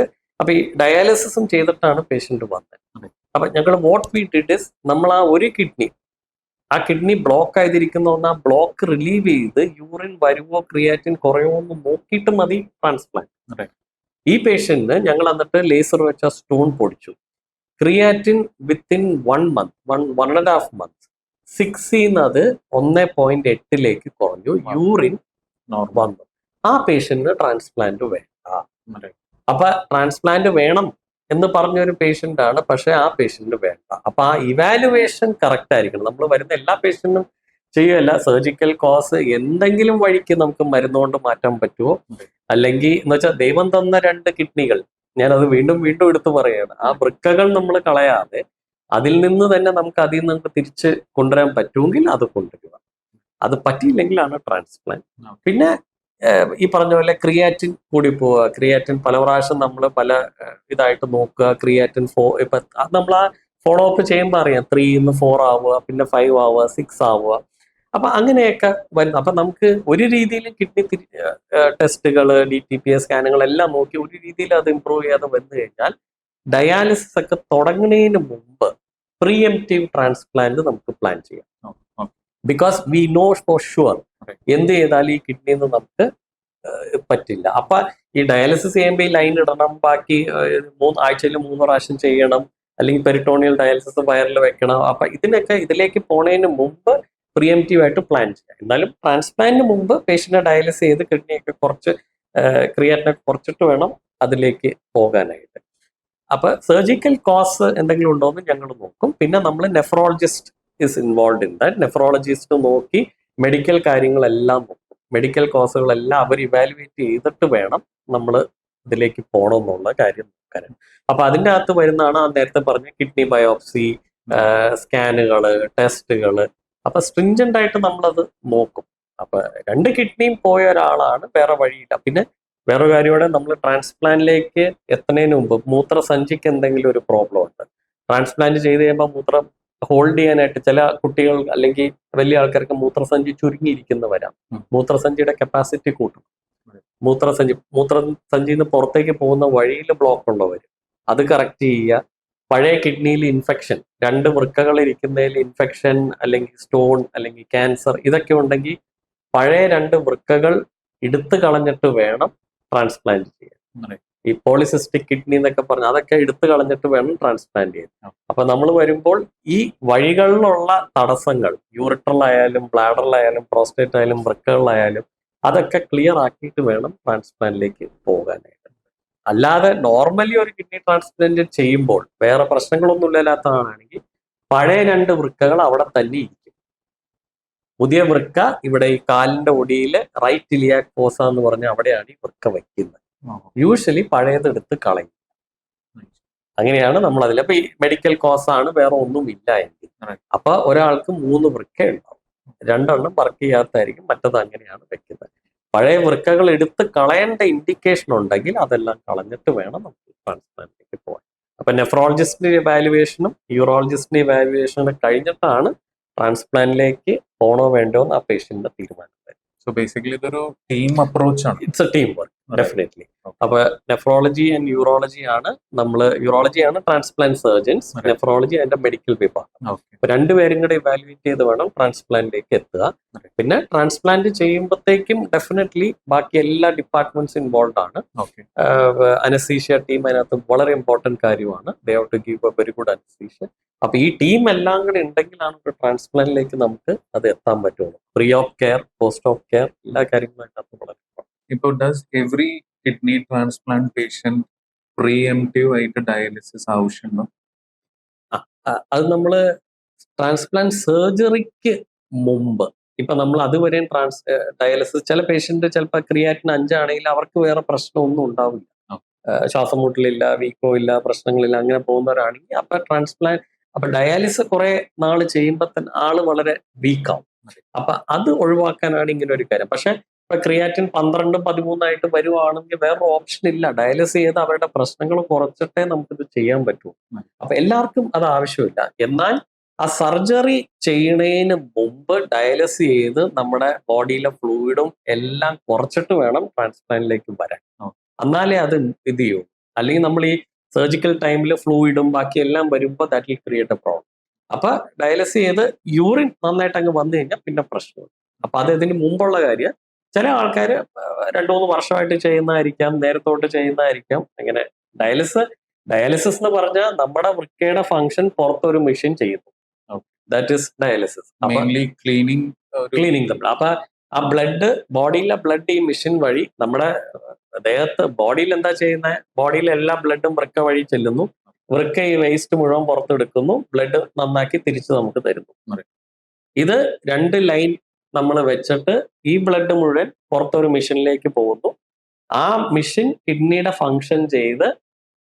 ഈ ഡയാലിസിസും ചെയ്തിട്ടാണ് പേഷ്യന്റ് വന്നത്. അപ്പൊ ഞങ്ങൾ വാട്ട് വി ഡിഡ് ഇസ്, നമ്മൾ ആ ഒരു കിഡ്നി ബ്ലോക്ക് ആയതിരിക്കുന്ന ആ ബ്ലോക്ക് റിലീവ് ചെയ്ത് യൂറിൻ വരുവോ ക്രിയാറ്റിൻ കുറയോ എന്ന് നോക്കിയിട്ട് മതി ട്രാൻസ്പ്ലാന്റ്. ഈ പേഷ്യന്റിന് ഞങ്ങൾ എന്നിട്ട് ലേസർ വെച്ച സ്റ്റോൺ പൊടിച്ചു. ക്രിയാറ്റിൻ വിത്തിൻ 1 month, 1.5 months 6 അത് 1.8 കുറഞ്ഞു. യൂറിൻ വന്നു. ആ പേഷ്യന്റിന് ട്രാൻസ്പ്ലാന്റ് വേണ്ട. അപ്പൊ ട്രാൻസ്പ്ലാന്റ് വേണം എന്ന് പറഞ്ഞൊരു പേഷ്യന്റ് ആണ്, പക്ഷെ ആ പേഷ്യന്റ് വേണ്ട. അപ്പൊ ആ ഇവാലുവേഷൻ കറക്റ്റ് ആയിരിക്കണം. നമ്മൾ വരുന്ന എല്ലാ പേഷ്യന്റിനും ചെയ്യുകയല്ല. സർജിക്കൽ കോസ് എന്തെങ്കിലും വഴിക്ക് നമുക്ക് മരുന്നുകൊണ്ട് മാറ്റാൻ പറ്റുമോ, അല്ലെങ്കിൽ എന്ന് വെച്ചാൽ ദൈവം തന്ന 2 കിഡ്നികൾ, ഞാനത് വീണ്ടും വീണ്ടും എടുത്തു പറയുകയാണ്, ആ വൃക്കകൾ നമ്മൾ കളയാതെ അതിൽ നിന്ന് തന്നെ നമുക്ക് അതിൽ നിന്ന് തിരിച്ച് കൊണ്ടുവരാൻ പറ്റുമെങ്കിൽ അത് കൊണ്ടുവരിക. അത് പറ്റിയില്ലെങ്കിലാണ് ട്രാൻസ്പ്ലാന്റ്. പിന്നെ ഈ പറഞ്ഞ പോലെ ക്രിയാറ്റിൻ കൂടി പോവുക. ക്രിയാറ്റിൻ പല പ്രാവശ്യം നമ്മൾ പല ഇതായിട്ട് നോക്കുക. ക്രിയാറ്റിൻ ഇപ്പൊ നമ്മൾ ആ ഫോളോ അപ്പ് ചെയ്യുമ്പോൾ അറിയാം, 3 4 ആവുക, പിന്നെ 5 ആവുക, 6 ആവുക. അപ്പൊ അങ്ങനെയൊക്കെ വരുന്നു. അപ്പൊ നമുക്ക് ഒരു രീതിയിലും കിഡ്നി ടെസ്റ്റുകൾ, DTPA സ്കാനുകൾ എല്ലാം നോക്കി ഒരു രീതിയിൽ അത് ഇമ്പ്രൂവ് ചെയ്യാതെ വന്നു കഴിഞ്ഞാൽ ഡയാലിസിസ് ഒക്കെ തുടങ്ങുന്നതിന് മുമ്പ് പ്രീഎംപ്റ്റീവ് ട്രാൻസ്പ്ലാന്റ് നമുക്ക് പ്ലാൻ ചെയ്യാം. Because we know for sure എന്ത് ചെയ്താലും ഈ കിഡ്നിന്ന് നമുക്ക് പറ്റില്ല. അപ്പൊ ഈ ഡയാലിസിസ് ചെയ്യുമ്പോൾ ഈ ലൈൻ ഇടണം, ബാക്കി ആഴ്ചയിൽ 3 പ്രാവശ്യം ചെയ്യണം, അല്ലെങ്കിൽ പെരിട്ടോണിയൽ ഡയാലിസിസ് വയറിൽ വെക്കണം. അപ്പൊ ഇതിലേക്ക് പോണതിന് മുമ്പ് പ്രിയംറ്റീവ് ആയിട്ട് പ്ലാൻ ചെയ്യാം. എന്നാലും ട്രാൻസ്പ്ലാന്റിന് മുമ്പ് പേഷ്യന്റിനെ ഡയാലിസിസ് ചെയ്ത് കിഡ്നിയൊക്കെ കുറച്ച് ക്രിയാറ്റിനെ കുറച്ചിട്ട് വേണം അതിലേക്ക് പോകാനായിട്ട്. അപ്പൊ സർജിക്കൽ കോസ് എന്തെങ്കിലും ഉണ്ടോ എന്ന് ഞങ്ങൾ നോക്കും. പിന്നെ നമ്മൾ nephrologist is involve in that. Nephrologist നോക്കി മെഡിക്കൽ കാര്യങ്ങളെല്ലാം നോക്കും. മെഡിക്കൽ കോസുകളെല്ലാം അവർ ഇവാലുവേറ്റ് ചെയ്തിട്ട് വേണം നമ്മൾ ഇതിലേക്ക് പോകണമെന്നുള്ള കാര്യം നോക്കാനാണ്. അപ്പൊ അതിൻ്റെ അകത്ത് വരുന്നതാണ് ആ നേരത്തെ പറഞ്ഞ കിഡ്നി ബയോപ്സി, സ്കാനുകള്, ടെസ്റ്റുകള്. അപ്പൊ സ്ട്രിഞ്ചന്റ് ആയിട്ട് നമ്മളത് നോക്കും. അപ്പൊ 2 കിഡ്നിയും പോയ ഒരാളാണ്, വേറെ വഴിയില്ല. പിന്നെ വേറൊരു കാര്യമാണ്, നമ്മൾ ട്രാൻസ്പ്ലാന്റിലേക്ക് എത്തുന്നതിന് മുമ്പ് മൂത്രസഞ്ചിക്ക് എന്തെങ്കിലും ഒരു പ്രോബ്ലം ഉണ്ട്. ട്രാൻസ്പ്ലാന്റ് ചെയ്ത് കഴിയുമ്പോൾ മൂത്രം ഹോൾഡ് ചെയ്യാനായിട്ട് ചില കുട്ടികൾ അല്ലെങ്കിൽ വലിയ ആൾക്കാർക്ക് മൂത്രസഞ്ചി ചുരുങ്ങിയിരിക്കുന്ന വരാം. മൂത്രസഞ്ചിയുടെ കപ്പാസിറ്റി കൂട്ടും. മൂത്രസഞ്ചിയിൽ നിന്ന് പുറത്തേക്ക് പോകുന്ന വഴിയിൽ ബ്ലോക്ക് ഉള്ളവർ അത് കറക്റ്റ് ചെയ്യുക. പഴയ കിഡ്നിയിൽ ഇൻഫെക്ഷൻ, 2 വൃക്കകൾ ഇരിക്കുന്നതിൽ ഇൻഫെക്ഷൻ അല്ലെങ്കിൽ സ്റ്റോൺ അല്ലെങ്കിൽ ക്യാൻസർ ഇതൊക്കെ ഉണ്ടെങ്കിൽ പഴയ 2 വൃക്കകൾ എടുത്തു കളഞ്ഞിട്ട് വേണം ട്രാൻസ്പ്ലാന്റ് ചെയ്യാൻ. ഈ പോളിസിസ്റ്റിക് കിഡ്നി എന്നൊക്കെ പറഞ്ഞ അതൊക്കെ എടുത്തു കളഞ്ഞിട്ട് വേണം ട്രാൻസ്പ്ലാന്റ് ചെയ്യാൻ. അപ്പൊ നമ്മൾ വരുമ്പോൾ ഈ വഴികളിലുള്ള തടസ്സങ്ങൾ, യൂറിട്രലായാലും ബ്ലാഡറിലായാലും പ്രോസ്റ്റേറ്റ് ആയാലും വൃക്കകളിലായാലും അതൊക്കെ ക്ലിയർ ആക്കിയിട്ട് വേണം ട്രാൻസ്പ്ലാന്റിലേക്ക് പോകാനായിട്ട്. അല്ലാതെ നോർമലി ഒരു കിഡ്നി ട്രാൻസ്പ്ലാന്റ് ചെയ്യുമ്പോൾ വേറെ പ്രശ്നങ്ങളൊന്നും ഇല്ലാത്തതാണെങ്കിൽ പഴയ 2 വൃക്കകൾ അവിടെ തന്നെ ഇരിക്കും. പുതിയ വൃക്ക ഇവിടെ ഈ കാലിന്റെ ഒടിയില് റൈറ്റ് ഇലിയാക് ഫോസ എന്ന് പറഞ്ഞ അവിടെയാണ് ഈ വൃക്ക വയ്ക്കുന്നത്. യൂഷ്വലി പഴയതെടുത്ത് കളയും. അങ്ങനെയാണ് നമ്മൾ അതിൽ. അപ്പൊ ഈ മെഡിക്കൽ കോസ് ആണ്, വേറെ ഒന്നും ഇല്ല എങ്കിൽ അപ്പൊ ഒരാൾക്ക് 3 വൃക്ക ഉണ്ടാവും. 2 എണ്ണം വർക്ക് ചെയ്യാത്തായിരിക്കും, മറ്റത് അങ്ങനെയാണ് വെക്കുന്നത്. പഴയ വൃക്കകൾ എടുത്ത് കളയേണ്ട ഇൻഡിക്കേഷൻ ഉണ്ടെങ്കിൽ അതെല്ലാം കളഞ്ഞിട്ട് വേണം നമുക്ക് ട്രാൻസ്പ്ലാന്റിലേക്ക് പോകാൻ. അപ്പൊ നെഫ്രോളജിസ്റ്റിന്റെ ഇവാലുവേഷനും യൂറോളജിസ്റ്റിന്റെ ഇവാലുവേഷനും കഴിഞ്ഞിട്ടാണ് ട്രാൻസ്പ്ലാന്റിലേക്ക് പോണോ വേണ്ടോ എന്ന് ആ പേഷ്യന്റിന്റെ തീരുമാനം. സോ ബേസിക്കലി ഇതൊരു ടീം അപ്രോച്ച് ആണ്. It's A team work definitely. അപ്പൊ നെഫ്രോളജി ആൻഡ് യൂറോളജി ആണ് യൂറോളജിയാണ് ട്രാൻസ്പ്ലാന്റ് സർജൻസ്, നെഫ്രോളജി അതിന്റെ മെഡിക്കൽ വിഭാഗം. അപ്പൊ 2 പേരും കൂടെ ഇവാലുവേറ്റ് ചെയ്ത് വേണം ട്രാൻസ്പ്ലാന്റിലേക്ക് എത്തുക. പിന്നെ ട്രാൻസ്പ്ലാന്റ് ചെയ്യുമ്പോഴത്തേക്കും ഡെഫിനറ്റ്ലി ബാക്കി എല്ലാ ഡിപ്പാർട്ട്മെന്റ്സ് ഇൻവോൾവ് ആണ്. അനസ്തീഷ്യ ടീം അതിനകത്ത് വളരെ ഇമ്പോർട്ടന്റ് കാര്യമാണ്. They have to give a very good anaesthesia. അപ്പൊ ഈ ടീം എല്ലാം കൂടെ ഉണ്ടെങ്കിലാണ് ഒരു ട്രാൻസ്പ്ലാന്റിലേക്ക് നമുക്ക് അത് എത്താൻ പറ്റുള്ളൂ. Pre of care, post of care, എല്ലാ കാര്യങ്ങളും അതിനകത്ത് വളരെ. ഇപ്പോൾ does every kidney transplant patient pre-emptive ആയിട്ട് ഡയാലിസിസ് ആവശ്യമുണ്ടോ? അത് നമ്മള് ട്രാൻസ്പ്ലാന്റ് സർജറിക്ക് മുമ്പ്, ഇപ്പൊ നമ്മൾ അതുവരെയും ഡയാലിസിസ്, ചില പേഷ്യന്റ് ചിലപ്പോൾ ക്രിയാറ്റിൻ 5 ആണെങ്കിൽ അവർക്ക് വേറെ പ്രശ്നമൊന്നും ഉണ്ടാവില്ല. ശ്വാസം മുട്ടലില്ല, വീക്കോ ഇല്ല, പ്രശ്നങ്ങളില്ല, അങ്ങനെ പോകുന്നവരാണെങ്കിൽ അപ്പൊ ഡയാലിസിസ് കുറെ നാള് ചെയ്യുമ്പോൾ തന്നെ ആള് വളരെ വീക്കാവും. അപ്പൊ അത് ഒഴിവാക്കാനാണ് ഇങ്ങനെ ഒരു കാര്യം. പക്ഷെ ഇപ്പൊ ക്രിയാറ്റിൻ 12, 13 ആയിട്ട് വരുവാണെങ്കിൽ വേറൊരു ഓപ്ഷൻ ഇല്ല. ഡയാലിസിസ് ചെയ്ത് അവരുടെ പ്രശ്നങ്ങൾ കുറച്ചിട്ടേ നമുക്കിത് ചെയ്യാൻ പറ്റൂ. അപ്പൊ എല്ലാവർക്കും അത് ആവശ്യമില്ല. എന്നാൽ ആ സർജറി ചെയ്യണതിന് മുമ്പ് ഡയാലിസിസ് ചെയ്ത് നമ്മുടെ ബോഡിയിലെ ഫ്ലൂയിഡും എല്ലാം കുറച്ചിട്ട് വേണം ട്രാൻസ്പ്ലാന്റിലേക്ക് വരാൻ. എന്നാലേ അത് ഇത് ചെയ്യൂ. അല്ലെങ്കിൽ നമ്മൾ ഈ സർജിക്കൽ ടൈമിൽ ഫ്ലൂയിഡും ബാക്കി എല്ലാം വരുമ്പോൾ that will create A problem. അപ്പൊ ഡയാലിസിസ് ചെയ്ത് യൂറിൻ നന്നായിട്ട് അങ്ങ് വന്നു കഴിഞ്ഞാൽ പിന്നെ പ്രശ്നമില്ല. അപ്പൊ അത് ഇതിന് മുമ്പുള്ള കാര്യം. ചില ആൾക്കാർ 2-3 വർഷമായിട്ട് ചെയ്യുന്നതായിരിക്കാം, നേരത്തോട്ട് ചെയ്യുന്നതായിരിക്കാം. അങ്ങനെ ഡയാലിസിസ് എന്ന് പറഞ്ഞാൽ നമ്മുടെ വൃക്കയുടെ ഫംഗ്ഷൻ പുറത്തൊരു മെഷീൻ ചെയ്യുന്നു. That is dialysis. ക്ലീനിങ് തമ്മിൽ. അപ്പൊ ആ ബ്ലഡ്, ബോഡിയിലെ ബ്ലഡ് ഈ മെഷീൻ വഴി നമ്മുടെ ദേഹത്ത്, ബോഡിയിൽ എന്താ ചെയ്യുന്നത്, ബോഡിയിലെ എല്ലാ ബ്ലഡും വൃക്ക വഴി ചെല്ലുന്നു, വൃക്ക ഈ വേസ്റ്റ് മുഴുവൻ പുറത്തെടുക്കുന്നു, ബ്ലഡ് നന്നാക്കി തിരിച്ച് നമുക്ക് തരുന്നു. ഇത് 2 ലൈൻ നമ്മൾ വെച്ചിട്ട് ഈ ബ്ലഡ് മുഴുവൻ പുറത്തൊരു മെഷീനിലേക്ക് പോകുന്നു. ആ മെഷീൻ കിഡ്നിയുടെ ഫങ്ഷൻ ചെയ്ത്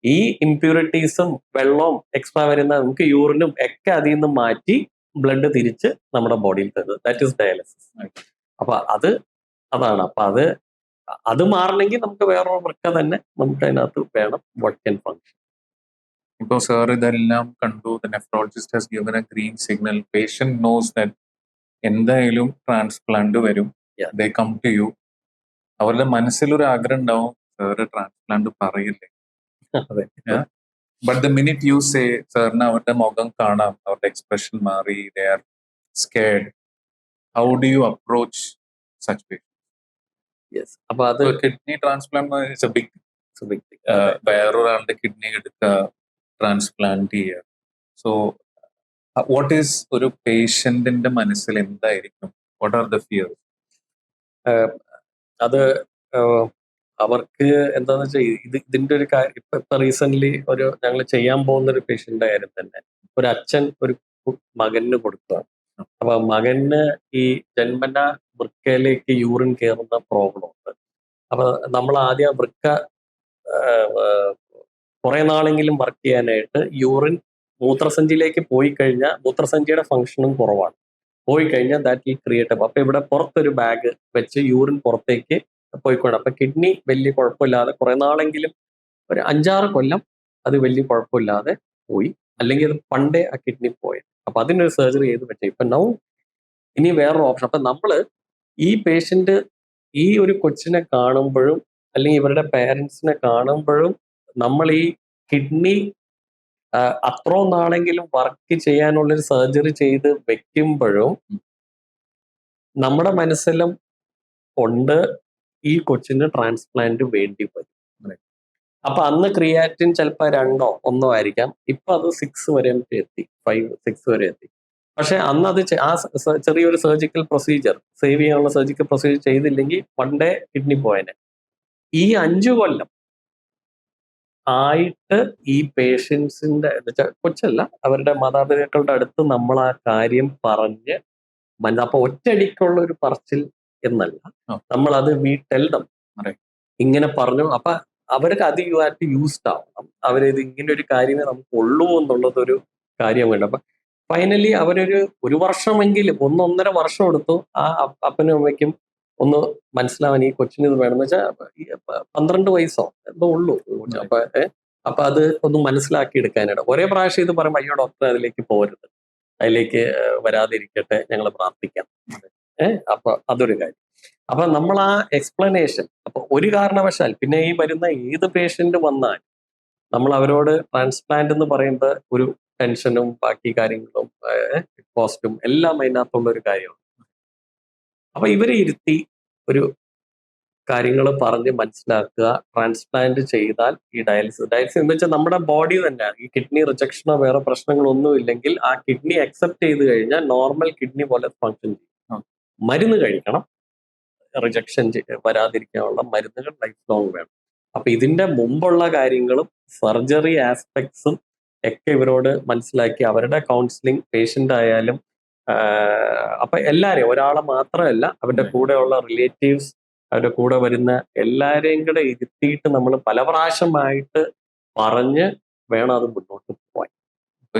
ഈ ഇംപ്യൂരിറ്റീസും വെള്ളവും എക്സ്ട്രാ വരുന്ന നമുക്ക് യൂറിനും ഒക്കെ അതിൽ നിന്ന് മാറ്റി ബ്ലഡ് തിരിച്ച് നമ്മുടെ ബോഡിയിൽ തരുന്നത്. That is dialysis. അപ്പൊ അതാണ്. അപ്പൊ അത് മാറണമെങ്കിൽ നമുക്ക് വേറൊരു വൃക്ക തന്നെ നമുക്ക് അതിനകത്ത് വേണം, വാട്ട് ക്യാൻ ഫങ്ഷൻ. ഇപ്പോൾ സാർ ഇതെല്ലാം കണ്ടു, the nephrologist has given a green signal, patient knows that എന്തായാലും ട്രാൻസ്പ്ലാന്റ് വരും, ദേ കം ടു യു. അവരുടെ മനസ്സിലൊരു ആഗ്രഹം ഉണ്ടാവും, സാറ് ട്രാൻസ്പ്ലാന്റ് പറയില്ലേ. But the minute you say, സാറിന് അവരുടെ മുഖം കാണാം, അവരുടെ എക്സ്പ്രഷൻ മാറി, they are scared. How do you approach such patients? Yes. അപ്പൊ അത് കിഡ്നി ട്രാൻസ്പ്ലാന്റ് ബിഗ്, വേറൊരാളുടെ കിഡ്നി എടുക്കുക, ട്രാൻസ്പ്ലാന്റ് ചെയ്യുക. സോ വാട്ട് ഈസ് ഒരു പേഷ്യന്റിന്റെ മനസ്സിൽ എന്തായിരിക്കും, വാട്ട് ആർ ദ ഫിയർ? അത് അവർക്ക് എന്താന്ന് വെച്ചാൽ ഇതിന്റെ ഒരു കാര്യം, ഇപ്പൊ റീസെന്റ് ഞങ്ങൾ ചെയ്യാൻ പോകുന്ന ഒരു പേഷ്യന്റ് കാര്യം തന്നെ, ഒരു അച്ഛൻ ഒരു മകന് കൊടുത്തതാണ്. അപ്പൊ മകന് ഈ ജന്മന വൃക്കയിലേക്ക് യൂറിൻ കയറുന്ന പ്രോബ്ലം ഉണ്ട്. അപ്പൊ നമ്മൾ ആദ്യം വൃക്ക കുറെ നാളെങ്കിലും വർക്ക് ചെയ്യാനായിട്ട് യൂറിൻ മൂത്രസഞ്ചിയിലേക്ക് പോയി കഴിഞ്ഞാൽ മൂത്രസഞ്ചിയുടെ ഫംഗ്ഷനും കുറവാണ്. പോയി കഴിഞ്ഞാൽ ദാറ്റ് വിൽ ക്രിയേറ്റ്. അപ്പൊ ഇവിടെ പുറത്തൊരു ബാഗ് വെച്ച് യൂറിൻ പുറത്തേക്ക് പോയിക്കൊണ്ട്, അപ്പൊ കിഡ്നി വലിയ കുഴപ്പമില്ലാതെ കുറെ നാളെങ്കിലും, ഒരു 5-6 കൊല്ലം അത് വലിയ കുഴപ്പമില്ലാതെ പോയി. അല്ലെങ്കിൽ അത് പണ്ടേ ആ കിഡ്നി പോയത്. അപ്പൊ അതിനൊരു സർജറി ചെയ്ത് പറ്റും. ഇപ്പൊ ഇനി വേറൊരു ഓപ്ഷൻ. അപ്പൊ നമ്മള് ഈ പേഷ്യന്റ്, ഈ ഒരു കൊച്ചിനെ കാണുമ്പോഴും അല്ലെങ്കിൽ ഇവരുടെ പേരൻസിനെ കാണുമ്പോഴും നമ്മൾ ഈ കിഡ്നി അത്രയും നാളെങ്കിലും വർക്ക് ചെയ്യാനുള്ളൊരു സർജറി ചെയ്ത് വെക്കുമ്പോഴും നമ്മുടെ മനസ്സിലും ഉണ്ട് ഈ കൊച്ചിന് ട്രാൻസ്പ്ലാന്റ് വേണ്ടി വരും. അപ്പൊ അന്ന് ക്രിയാറ്റിൻ ചിലപ്പോൾ 2 or 1 ആയിരിക്കാം. ഇപ്പൊ അത് 6 വരെ എത്തി, 5-6 വരെ എത്തി. പക്ഷെ അന്ന് അത് ആ ചെറിയൊരു സർജിക്കൽ പ്രൊസീജിയർ, സേവ് ചെയ്യാനുള്ള സർജിക്കൽ പ്രൊസീജിയർ ചെയ്തില്ലെങ്കിൽ പണ്ടേ കിഡ്നി പോയനെ. ഈ 5 കൊല്ലം ആയിട്ട് ഈ പേഷ്യൻസിന്റെ കൊച്ചല്ല, അവരുടെ മാതാപിതാക്കളുടെ അടുത്ത് നമ്മൾ ആ കാര്യം പറഞ്ഞ് അപ്പൊ ഒറ്റയടിക്കുള്ള ഒരു പറച്ചിൽ എന്നല്ല, നമ്മൾ അത് വീട്ടെല്ലാം ഇങ്ങനെ പറഞ്ഞു. അപ്പൊ അവർക്ക് അത് യൂസ്ഡ് ആവണം. അവരിത് ഇങ്ങനെ ഒരു കാര്യമേ നമുക്ക് ഉള്ളൂ എന്നുള്ളതൊരു കാര്യം വേണ്ട. അപ്പൊ ഫൈനലി ഒരു വർഷമെങ്കിലും 1-1.5 വർഷം എടുത്തു ആ അപ്പനും അമ്മയ്ക്കും ഒന്ന് മനസ്സിലാവാൻ, ഈ കൊച്ചിന് ഇത് വേണമെന്ന് വെച്ചാൽ 12 വയസ്സോ എന്തോ ഉള്ളൂ. അപ്പൊ അത് ഒന്ന് മനസ്സിലാക്കി എടുക്കാനായിട്ട് ഒരേ പ്രാവശ്യം ഇത് പറയുമ്പോൾ, അയ്യോ ഡോക്ടർ അതിലേക്ക് പോകരുത്, അതിലേക്ക് വരാതിരിക്കട്ടെ, ഞങ്ങൾ പ്രാർത്ഥിക്കാം. അപ്പൊ അതൊരു കാര്യം. അപ്പൊ നമ്മൾ ആ എക്സ്പ്ലനേഷൻ, അപ്പൊ ഒരു കാരണവശാൽ പിന്നെ ഈ വരുന്ന ഏത് പേഷ്യന്റ് വന്നാൽ നമ്മൾ അവരോട് ട്രാൻസ്പ്ലാന്റ് എന്ന് പറയുമ്പോൾ ഒരു ടെൻഷനും ബാക്കി കാര്യങ്ങളും കോസ്റ്റും എല്ലാം അതിനകത്തുള്ള ഒരു കാര്യമാണ്. അപ്പൊ ഇവരെ ഇരുത്തി ഒരു കാര്യങ്ങൾ പറഞ്ഞ് മനസ്സിലാക്കുക. ട്രാൻസ്പ്ലാന്റ് ചെയ്താൽ ഈ ഡയാലിസിസ് എന്ന് വെച്ചാൽ നമ്മുടെ ബോഡി തന്നെ, ഈ കിഡ്നി റിജക്ഷനോ വേറെ പ്രശ്നങ്ങളൊന്നും ഇല്ലെങ്കിൽ ആ കിഡ്നി അക്സെപ്റ്റ് ചെയ്ത് കഴിഞ്ഞാൽ നോർമൽ കിഡ്നി പോലെ ഫങ്ഷൻ ചെയ്യും. മരുന്ന് കഴിക്കണം, റിജക്ഷൻ വരാതിരിക്കാനുള്ള മരുന്നുകൾ ലൈഫ് ലോങ് വേണം. അപ്പൊ ഇതിന്റെ മുമ്പുള്ള കാര്യങ്ങളും സർജറി ആസ്പെക്ട്സും ഒക്കെ ഇവരോട് മനസ്സിലാക്കി അവരുടെ കൗൺസിലിംഗ്, പേഷ്യന്റ് ആയാലും അപ്പൊ എല്ലാരെയും, ഒരാളെ മാത്രമല്ല, അവരുടെ കൂടെയുള്ള റിലേറ്റീവ്സ്, അവരുടെ കൂടെ വരുന്ന എല്ലാരെയും കൂടെ ഇരുത്തിയിട്ട് നമ്മൾ പല പ്രാവശ്യമായിട്ട് പറഞ്ഞ് വേണം അത് മുന്നോട്ട് പോകാൻ.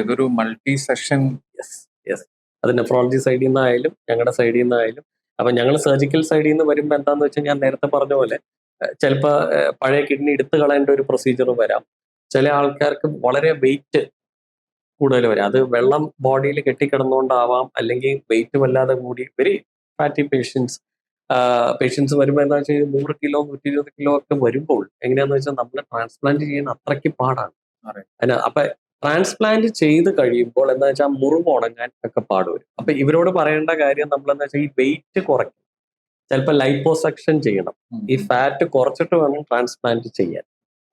ഇതൊരു മൾട്ടി സെഷൻ. യെസ്. അത് നെഫ്രോളജി സൈഡിൽ നിന്നായാലും ഞങ്ങളുടെ സൈഡിൽ നിന്നായാലും. അപ്പൊ ഞങ്ങൾ സർജിക്കൽ സൈഡിൽ നിന്ന് വരുമ്പോൾ എന്താന്ന് വെച്ചാൽ, ഞാൻ നേരത്തെ പറഞ്ഞ പോലെ ചിലപ്പോൾ പഴയ കിഡ്നി എടുത്തു കളയേണ്ട ഒരു പ്രൊസീജിയർ വരാം. ചില ആൾക്കാർക്ക് വളരെ വെയിറ്റ് കൂടുതൽ വരാം. അത് വെള്ളം ബോഡിയിൽ കെട്ടിക്കിടന്നുകൊണ്ടാവാം, അല്ലെങ്കിൽ വെയിറ്റ് വല്ലാതെ കൂടി വെരി ഫാറ്റി പേഷ്യൻസ് വരുമ്പോൾ എന്താ വെച്ചാൽ 100 കിലോ 120 കിലോ ഒക്കെ വരുമ്പോൾ എങ്ങനെയാന്ന് വെച്ചാൽ നമ്മൾ ട്രാൻസ്പ്ലാന്റ് ചെയ്യുന്ന അത്രയ്ക്ക് പാടാണ്. അപ്പൊ ട്രാൻസ്പ്ലാന്റ് ചെയ്ത് കഴിയുമ്പോൾ എന്താ വെച്ചാൽ മുറിവ് ഉണങ്ങാൻ ഒക്കെ പാടുവരും. അപ്പൊ ഇവരോട് പറയേണ്ട കാര്യം നമ്മൾ എന്താ വെച്ചാൽ ഈ വെയിറ്റ് കുറയ്ക്കണം, ചിലപ്പോൾ ലൈപ്പോസക്ഷൻ ചെയ്യണം, ഈ ഫാറ്റ് കുറച്ചിട്ട് വേണം ട്രാൻസ്പ്ലാന്റ് ചെയ്യാൻ.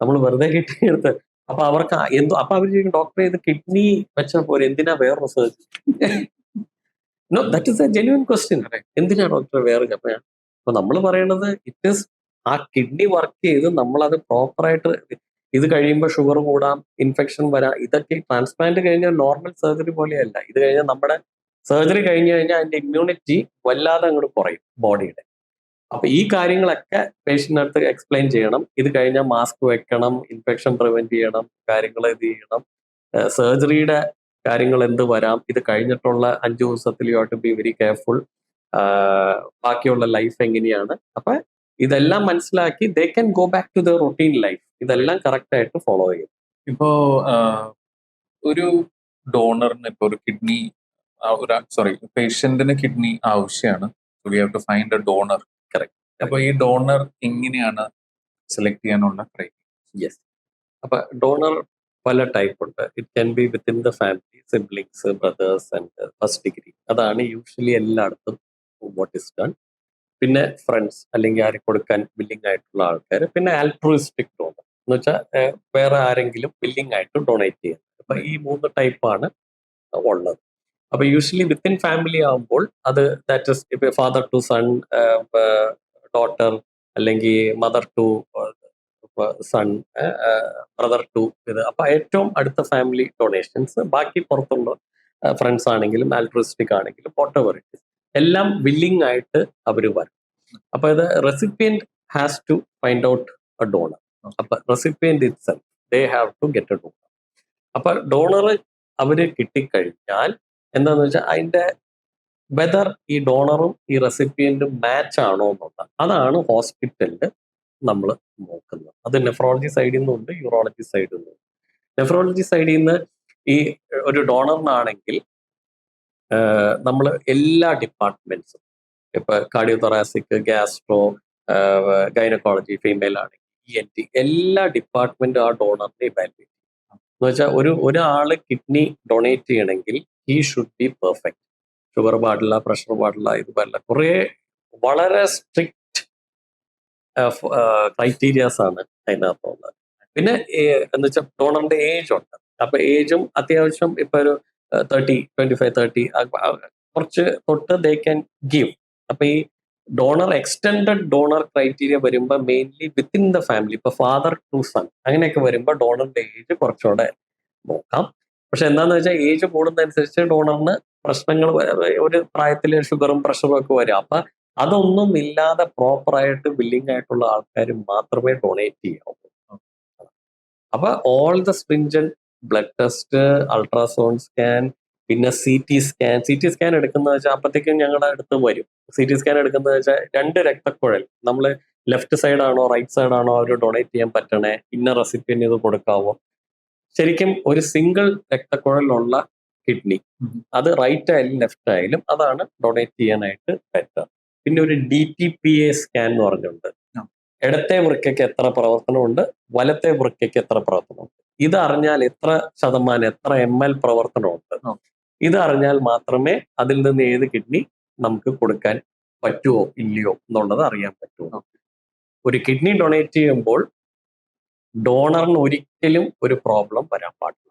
നമ്മൾ വെറുതെ കിട്ടിയെടുത്ത് അപ്പൊ അവർക്ക് അപ്പൊ അവർ ഡോക്ടറെ ഇത് കിഡ്നി വെച്ചാൽ പോലെ, എന്തിനാ വേറെ research? No, that is a genuine question. Correct. എന്തിനാ ഡോക്ടർ വേറെ അപ്പൊ നമ്മൾ പറയണത് ഇറ്റ് ഇസ് ആ കിഡ്നി വർക്ക് ചെയ്ത് നമ്മളത് പ്രോപ്പറായിട്ട് ഇത് കഴിയുമ്പോൾ ഷുഗർ കൂടാം, ഇൻഫെക്ഷൻ വരാം. ഇതൊക്കെ ട്രാൻസ്പ്ലാന്റ് കഴിഞ്ഞാൽ നോർമൽ സർജറി പോലെയല്ല. ഇത് കഴിഞ്ഞാൽ നമ്മുടെ സർജറി കഴിഞ്ഞു കഴിഞ്ഞാൽ അതിന്റെ ഇമ്മ്യൂണിറ്റി വല്ലാതെ അങ്ങോട്ട് കുറയും ബോഡിയുടെ. അപ്പൊ ഈ കാര്യങ്ങളൊക്കെ പേഷ്യന്റ് അടുത്ത് എക്സ്പ്ലെയിൻ ചെയ്യണം. ഇത് കഴിഞ്ഞാൽ മാസ്ക് വെക്കണം, ഇൻഫെക്ഷൻ പ്രിവെന്റ് ചെയ്യണം, കാര്യങ്ങൾ ഇത് ചെയ്യണം, സർജറിയുടെ കാര്യങ്ങൾ എന്ത് വരാം, ഇത് കഴിഞ്ഞിട്ടുള്ള 5 ദിവസത്തിൽ you have to be very careful, ബാക്കിയുള്ള ലൈഫ് എങ്ങനെയാണ്. അപ്പൊ ഇതെല്ലാം മനസ്സിലാക്കി they can go back to the routine life. ഇതെല്ലാം കറക്റ്റ് ആയിട്ട് ഫോളോ ചെയ്യും. ഇപ്പോ ഒരു ഡോണറിന് ഇപ്പൊ ഒരു കിഡ്നി പേഷ്യന്റിന് കിഡ്നി ആവശ്യമാണ്. We have to find a donor. Correct. അപ്പൊ ഈ ഡോണർ എങ്ങനെയാണ് സെലക്ട് ചെയ്യാനുള്ള ക്രൈറ്റീരിയ? യെസ്. അപ്പൊ ഡോണർ പല ടൈപ്പ് ഉണ്ട്. It can be within the family, siblings, brothers and first degree. അതാണ് യൂഷ്വലി എല്ലായിടത്തും വാട്ട് ഇസ് ഡൺ. പിന്നെ ഫ്രണ്ട്സ് അല്ലെങ്കിൽ ആര് കൊടുക്കാൻ വില്ലിംഗ് ആയിട്ടുള്ള ആൾക്കാർ. പിന്നെ ആൽട്രൂയിസ്റ്റിക് ഡോണർ എന്ന് വെച്ചാൽ വേറെ ആരെങ്കിലും വില്ലിംഗ് ആയിട്ട് ഡൊണേറ്റ് ചെയ്യുന്നത്. അപ്പൊ ഈ 3 ടൈപ്പാണ് ഉള്ളത്. അപ്പൊ യൂഷ്വലി വിത്തിൻ ഫാമിലി ആകുമ്പോൾ അത് ദാറ്റ് ഇസ് ഇപ്പൊ ഫാദർ ടു സൺ, ഡോട്ടർ, അല്ലെങ്കിൽ mother to son, brother to ഇത്. അപ്പൊ ഏറ്റവും അടുത്ത ഫാമിലി ഡൊണേഷൻസ്. ബാക്കി പുറത്തുള്ള ഫ്രണ്ട്സ് ആണെങ്കിലും ആൽട്രിസ്റ്റിക് ആണെങ്കിലും whatever it is, എല്ലാം വില്ലിംഗ് ആയിട്ട് അവർ വരും. അപ്പൊ ഇത് recipient has to find out a donor. അപ്പൊ recipient itself they have to get a donor. അപ്പൊ ഡോണർ അവര് കിട്ടിക്കഴിഞ്ഞാൽ എന്താന്ന് വെച്ചാൽ അതിന്റെ വെദർ ഈ ഡോണറും ഈ റെസിപ്പിയന്റും മാച്ച് ആണോ എന്നുള്ളത് അതാണ് ഹോസ്പിറ്റലിൽ നമ്മൾ നോക്കുന്നത്. അത് നെഫ്രോളജി സൈഡിൽ നിന്നുണ്ട്, യൂറോളജി സൈഡിൽ നിന്നുണ്ട്. നെഫ്രോളജി സൈഡിൽ നിന്ന് ഈ ഒരു ഡോണറിനാണെങ്കിൽ നമ്മൾ എല്ലാ ഡിപ്പാർട്ട്മെന്റ്സും ഇപ്പൊ കാർഡിയോതൊറാസിക്, ഗ്യാസ്ട്രോ, ഗൈനക്കോളജി, ഫീമെയിൽ ആണെങ്കിൽ ENT, എല്ലാ ഡിപ്പാർട്ട്മെന്റും ആ ഡോണറിനെ ഇവാലുവേറ്റ് ചെയ്യും. എന്ന് വെച്ചാൽ ഒരാള് കിഡ്നി ഡൊണേറ്റ് ചെയ്യണമെങ്കിൽ he should be perfect. Sugar പാടില്ല, പ്രഷർ പാടില്ല, ഇത് പാടില്ല. കുറേ വളരെ സ്ട്രിക്റ്റ് ക്രൈറ്റീരിയാസ് ആണ് അതിനകത്തുള്ളത്. പിന്നെ എന്ന് വെച്ചാൽ ഡോണറിന്റെ ഏജ് ഉണ്ട്. അപ്പൊ ഏജും അത്യാവശ്യം ഇപ്പൊ ഒരു 25, 30 കുറച്ച് തൊട്ട് ദേ ക്യാൻ ഗിവ്. അപ്പൊ ഈ ഡോണർ എക്സ്റ്റെൻഡഡ് ഡോണർ ക്രൈറ്റീരിയ വരുമ്പോൾ മെയിൻലി വിത്തിൻ ദ ഫാമിലി, ഇപ്പൊ ഫാദർ ടു സൺ അങ്ങനെയൊക്കെ വരുമ്പോൾ ഡോണറിന്റെ ഏജ് കുറച്ചുകൂടെ നോക്കാം. പക്ഷെ എന്താന്ന് വെച്ചാൽ ഏജ് കൂടുന്നതനുസരിച്ച് ഡോണറിന് പ്രശ്നങ്ങൾ ഒരു പ്രായത്തിൽ ഷുഗറും പ്രഷറും ഒക്കെ വരും. അപ്പൊ അതൊന്നും ഇല്ലാതെ പ്രോപ്പറായിട്ട് വില്ലിംഗ് ആയിട്ടുള്ള ആൾക്കാർ മാത്രമേ ഡൊണേറ്റ് ചെയ്യാവൂ. അപ്പൊ all the stringent blood test, ultrasound scan, പിന്നെ CT സ്കാൻ. CT സ്കാൻ എടുക്കുന്നത് വെച്ചാൽ അപ്പത്തേക്കും ഞങ്ങളുടെ അടുത്ത് വരും. CT സ്കാൻ എടുക്കുന്നത് വെച്ചാൽ 2 രക്തക്കുഴൽ, നമ്മൾ ലെഫ്റ്റ് സൈഡ് ആണോ റൈറ്റ് സൈഡ് ആണോ അവർ ഡൊണേറ്റ് ചെയ്യാൻ പറ്റണേ, ഇന്ന റെസിപ്പിയന്റ് ഇത് കൊടുക്കാവോ. ശരിക്കും ഒരു സിംഗിൾ രക്തക്കുഴലുള്ള കിഡ്നി, അത് റൈറ്റ് ആയാലും ലെഫ്റ്റ് ആയാലും അതാണ് ഡൊണേറ്റ് ചെയ്യാനായിട്ട് ബെറ്റർ. പിന്നെ ഒരു DTPA സ്കാൻ എന്ന് പറഞ്ഞുണ്ട്. ഇടത്തെ വൃക്കയ്ക്ക് എത്ര പ്രവർത്തനമുണ്ട്, വലത്തെ വൃക്കയ്ക്ക് എത്ര പ്രവർത്തനമുണ്ട്, ഇത് അറിഞ്ഞാൽ എത്ര ശതമാനം, എത്ര ml പ്രവർത്തനമുണ്ട്, ഇത് അറിഞ്ഞാൽ മാത്രമേ അതിൽ നിന്ന് ഏത് കിഡ്നി നമുക്ക് കൊടുക്കാൻ പറ്റുമോ ഇല്ലയോ എന്നുള്ളത് അറിയാൻ പറ്റുമോ. ഒരു കിഡ്നി ഡൊണേറ്റ് ചെയ്യുമ്പോൾ ഡോണറിന് ഒരിക്കലും ഒരു പ്രോബ്ലം വരാൻ പാടില്ല,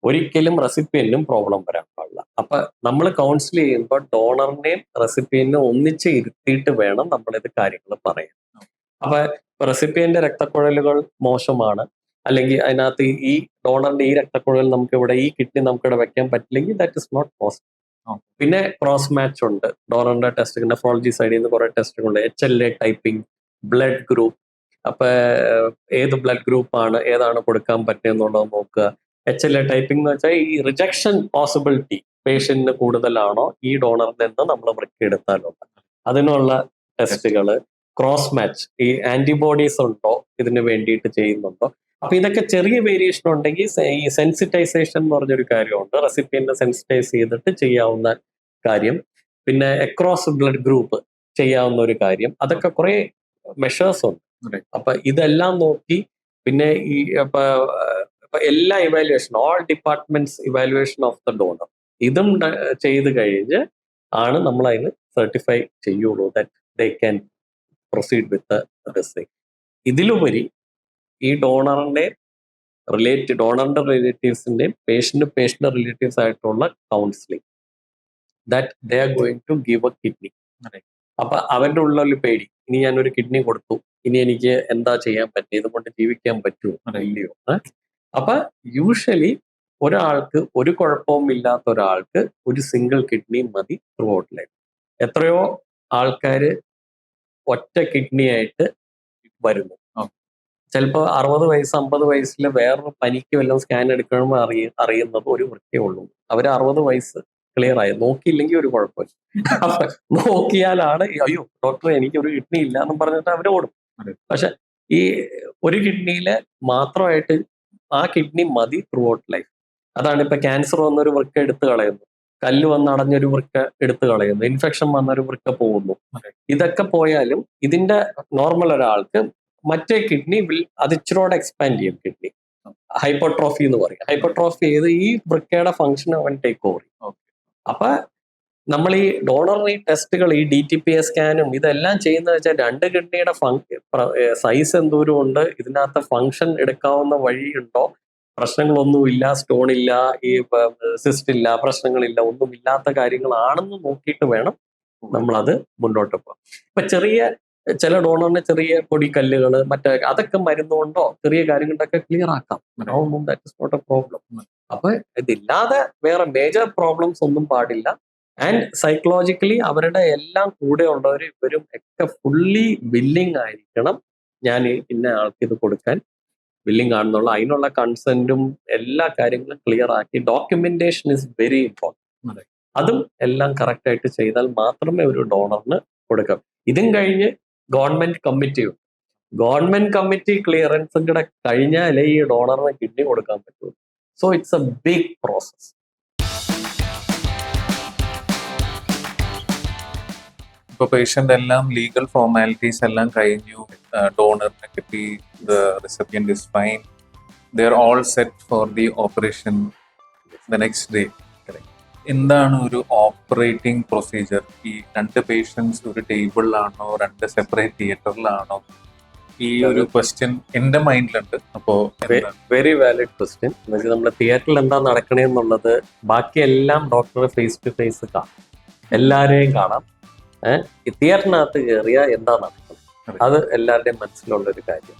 ഒരിക്കലും റെസിപ്പിയന്റിനും പ്രോബ്ലം വരാൻ പാടില്ല. അപ്പൊ നമ്മൾ കൗൺസിൽ ചെയ്യുമ്പോൾ ഡോണറിനെയും റെസിപ്പിയന്റിനെയും ഒന്നിച്ച് ഇരുത്തിയിട്ട് വേണം നമ്മളിത് കാര്യങ്ങൾ പറയാൻ. അപ്പൊ റെസിപ്പിയന്റെ രക്തക്കുഴലുകൾ മോശമാണ്, അല്ലെങ്കിൽ അതിനകത്ത് ഈ ഡോണറിന്റെ ഈ രക്തക്കുഴൽ നമുക്ക് ഇവിടെ, ഈ കിഡ്നി നമുക്ക് ഇവിടെ വെക്കാൻ പറ്റില്ലെങ്കിൽ ദാറ്റ് ഇസ് നോട്ട് പോസിബിൾ. പിന്നെ ക്രോസ് മാച്ച് ഉണ്ട്. ഡോണറിന്റെ ടെസ്റ്റ് നെഫ്രോളജി സൈഡിൽ നിന്ന് കുറെ ടെസ്റ്റുകളുണ്ട്. HLA typing, blood group. അപ്പൊ ഏത് ബ്ലഡ് ഗ്രൂപ്പാണ്, ഏതാണ് കൊടുക്കാൻ പറ്റുന്നുള്ളത് നോക്കുക. HLA ടൈപ്പിംഗ് എന്ന് വെച്ചാൽ ഈ റിജക്ഷൻ പോസിബിലിറ്റി പേഷ്യന്റിന് കൂടുതലാണോ ഈ ഡോണറിൽ നിന്ന് നമ്മൾ വൃക്കെടുത്താലോ, അതിനുള്ള ടെസ്റ്റുകള്. ക്രോസ് മാച്ച്, ഈ ആന്റിബോഡീസ് ഉണ്ടോ ഇതിന് വേണ്ടിയിട്ട് ചെയ്യുന്നുണ്ടോ. അപ്പൊ ഇതൊക്കെ ചെറിയ വേരിയേഷൻ ഉണ്ടെങ്കിൽ ഈ സെൻസിറ്റൈസേഷൻ എന്ന് പറഞ്ഞൊരു കാര്യമുണ്ട്, റെസിപ്പിയന്റ് സെൻസിറ്റൈസ് ചെയ്തിട്ട് ചെയ്യാവുന്ന കാര്യം. പിന്നെ അക്രോസ് ബ്ലഡ് ഗ്രൂപ്പ് ചെയ്യാവുന്ന ഒരു കാര്യം. അതൊക്കെ കുറെ മെഷേഴ്സ് ഉണ്ട്. അപ്പൊ ഇതെല്ലാം നോക്കി പിന്നെ ഈ എല്ലാ evaluation, all departments evaluation of the donor, ഇതും ചെയ്ത് കഴിഞ്ഞ് ആണ് നമ്മൾ അതിന് സർട്ടിഫൈ ചെയ്യുള്ളൂ that they can proceed with this thing. ഇതിലുപരി ഈ ഡോണറിന്റെ റിലേറ്റീവ്സിന്റെയും പേഷ്യന്റ് റിലേറ്റീവ്സ് ആയിട്ടുള്ള counselling, that they are going to give a kidney. അപ്പൊ അവന്റെ ഉള്ളിൽ പേടി, ഇനി ഞാനൊരു കിഡ്നി കൊടുത്തു, ഇനി എനിക്ക് എന്താ ചെയ്യാൻ പറ്റും, ഇതുകൊണ്ട് ജീവിക്കാൻ പറ്റുമോ ഇല്ലയോ. അപ്പൊ യൂഷ്വലി ഒരാൾക്ക് ഒരു കുഴപ്പവും ഇല്ലാത്ത ഒരാൾക്ക് ഒരു സിംഗിൾ കിഡ്നി മതി ത്രൂ ഔട്ട് ലൈഫ്. എത്രയോ ആൾക്കാര് ഒറ്റ കിഡ്നി ആയിട്ട് വരുന്നു. ചിലപ്പോ 60 വയസ്സ് 50 വയസ്സിൽ വേറൊരു പനിക്ക് വല്ലതും സ്കാൻ എടുക്കണമെന്ന് അറിയുന്നത് ഒരു വൃത്തിയേ ഉള്ളൂ. അവര് 60 വയസ്സ് ക്ലിയർ ആയി, നോക്കിയില്ലെങ്കിൽ ഒരു കുഴപ്പമില്ല. അപ്പൊ നോക്കിയാലാണ് അയ്യോ ഡോക്ടർ എനിക്ക് ഒരു കിഡ്നി ഇല്ല എന്ന് പറഞ്ഞിട്ട് അവര് ഓടും. പക്ഷെ ഈ ഒരു കിഡ്നിയില് മാത്രമായിട്ട് ആ കിഡ്നി മതി ത്രൂ ഔട്ട് ലൈഫ്. അതാണ് ഇപ്പൊ ക്യാൻസർ വന്നൊരു വൃക്ക എടുത്തു കളയുന്നു, കല്ല് വന്ന് അടഞ്ഞൊരു വൃക്ക എടുത്തു കളയുന്നു, ഇൻഫെക്ഷൻ വന്നൊരു വൃക്ക പോകുന്നു. ഇതൊക്കെ പോയാലും ഇതിന്റെ നോർമൽ ഒരാൾക്ക് മറ്റേ കിഡ്നി അത് ഇച്ചിരോടെ എക്സ്പാൻഡ് ചെയ്യും. കിഡ്നി ഹൈപ്പർട്രോഫി എന്ന് പറയും. ഹൈപ്പർട്രോഫി ചെയ്ത് ഈ വൃക്കയുടെ ഫംഗ്ഷൻ അവൻ ടേക്ക് ഓവർ ചെയ്യും. അപ്പൊ നമ്മൾ ഈ ഡോണറി ടെസ്റ്റുകൾ, ഈ DTPA സ്കാനും ഇതെല്ലാം ചെയ്യുന്നത് വെച്ചാൽ രണ്ട് കിഡ്നിയുടെ സൈസ് എന്തോരം ഉണ്ട്, ഇതിനകത്ത് ഫംഗ്ഷൻ എടുക്കാവുന്ന വഴിയുണ്ടോ, പ്രശ്നങ്ങളൊന്നുമില്ല, സ്റ്റോൺ ഇല്ല, ഈ സിസ്റ്റ് ഇല്ല, പ്രശ്നങ്ങളില്ല, ഒന്നും ഇല്ലാത്ത കാര്യങ്ങളാണെന്ന് നോക്കിയിട്ട് വേണം നമ്മളത് മുന്നോട്ട് പോകാം. ഇപ്പൊ ചില ഡോണറിന് ചെറിയ പൊടിക്കല്ലുകൾ അതൊക്കെ മരുന്നുകൊണ്ടോ ചെറിയ കാര്യങ്ങളൊക്കെ ക്ലിയർ ആക്കാം. That is not a problem. അപ്പൊ ഇതില്ലാതെ വേറെ മേജർ പ്രോബ്ലംസ് ഒന്നും പാടില്ല. ആൻഡ് സൈക്കോളജിക്കലി അവരുടെ എല്ലാം കൂടെ ഉള്ളവർ ഇവരും ഒക്കെ ഫുള്ളി വില്ലിങ് ആയിരിക്കണം. ഞാൻ ഇന്ന ആൾക്ക് ഇത് കൊടുക്കാൻ വില്ലിങ് ആണെന്നുള്ള അതിനുള്ള കൺസെന്റും എല്ലാ കാര്യങ്ങളും ക്ലിയർ ആക്കി, ഡോക്യുമെന്റേഷൻ ഇസ് വെരി ഇമ്പോർട്ടൻറ്റ്. അതും എല്ലാം കറക്റ്റ് ആയിട്ട് ചെയ്താൽ മാത്രമേ ഒരു ഡോണറിന് കൊടുക്കാം. ഇതും കഴിഞ്ഞ് ഗവൺമെന്റ് കമ്മിറ്റി ഉണ്ട്. ഗവൺമെന്റ് കമ്മിറ്റി ക്ലിയറൻസും കൂടെ കഴിഞ്ഞാലേ ഈ ഡോണറിന് കിഡ്നി കൊടുക്കാൻ പറ്റുള്ളൂ. So it's a big process. ഇപ്പൊ പേഷ്യന്റ് എല്ലാം ലീഗൽ ഫോർമാലിറ്റീസ് എല്ലാം കഴിഞ്ഞു, ഡോണറിനെ കിട്ടി, the recipient is fine, they are all set for the operation the next day. എന്താണ് ഒരു ഓപ്പറേറ്റിംഗ് പ്രൊസീജിയർ? ഈ രണ്ട് പേഷ്യൻസ് ഒരു ടേബിളിലാണോ, രണ്ട് സെപ്പറേറ്റ് തിയേറ്ററിലാണോ? ഈ ഒരു ക്വസ്റ്റ്യൻ എന്റെ മൈൻഡിലുണ്ട്. അപ്പോ വെരി വാലിഡ് ക്വസ്റ്റ്യൻ. നമ്മുടെ തിയേറ്ററിൽ എന്താ നടക്കണേന്നുള്ളത് ബാക്കിയെല്ലാം ഡോക്ടറെ ഫേസ് ടു ഫേസ് കാണാം, എല്ലാരെയും കാണാം. ഈ തിയേറ്ററിനകത്ത് കയറിയ എന്താ നടക്കുന്നത് അത് എല്ലാവരുടെയും മനസ്സിലുള്ള ഒരു കാര്യം.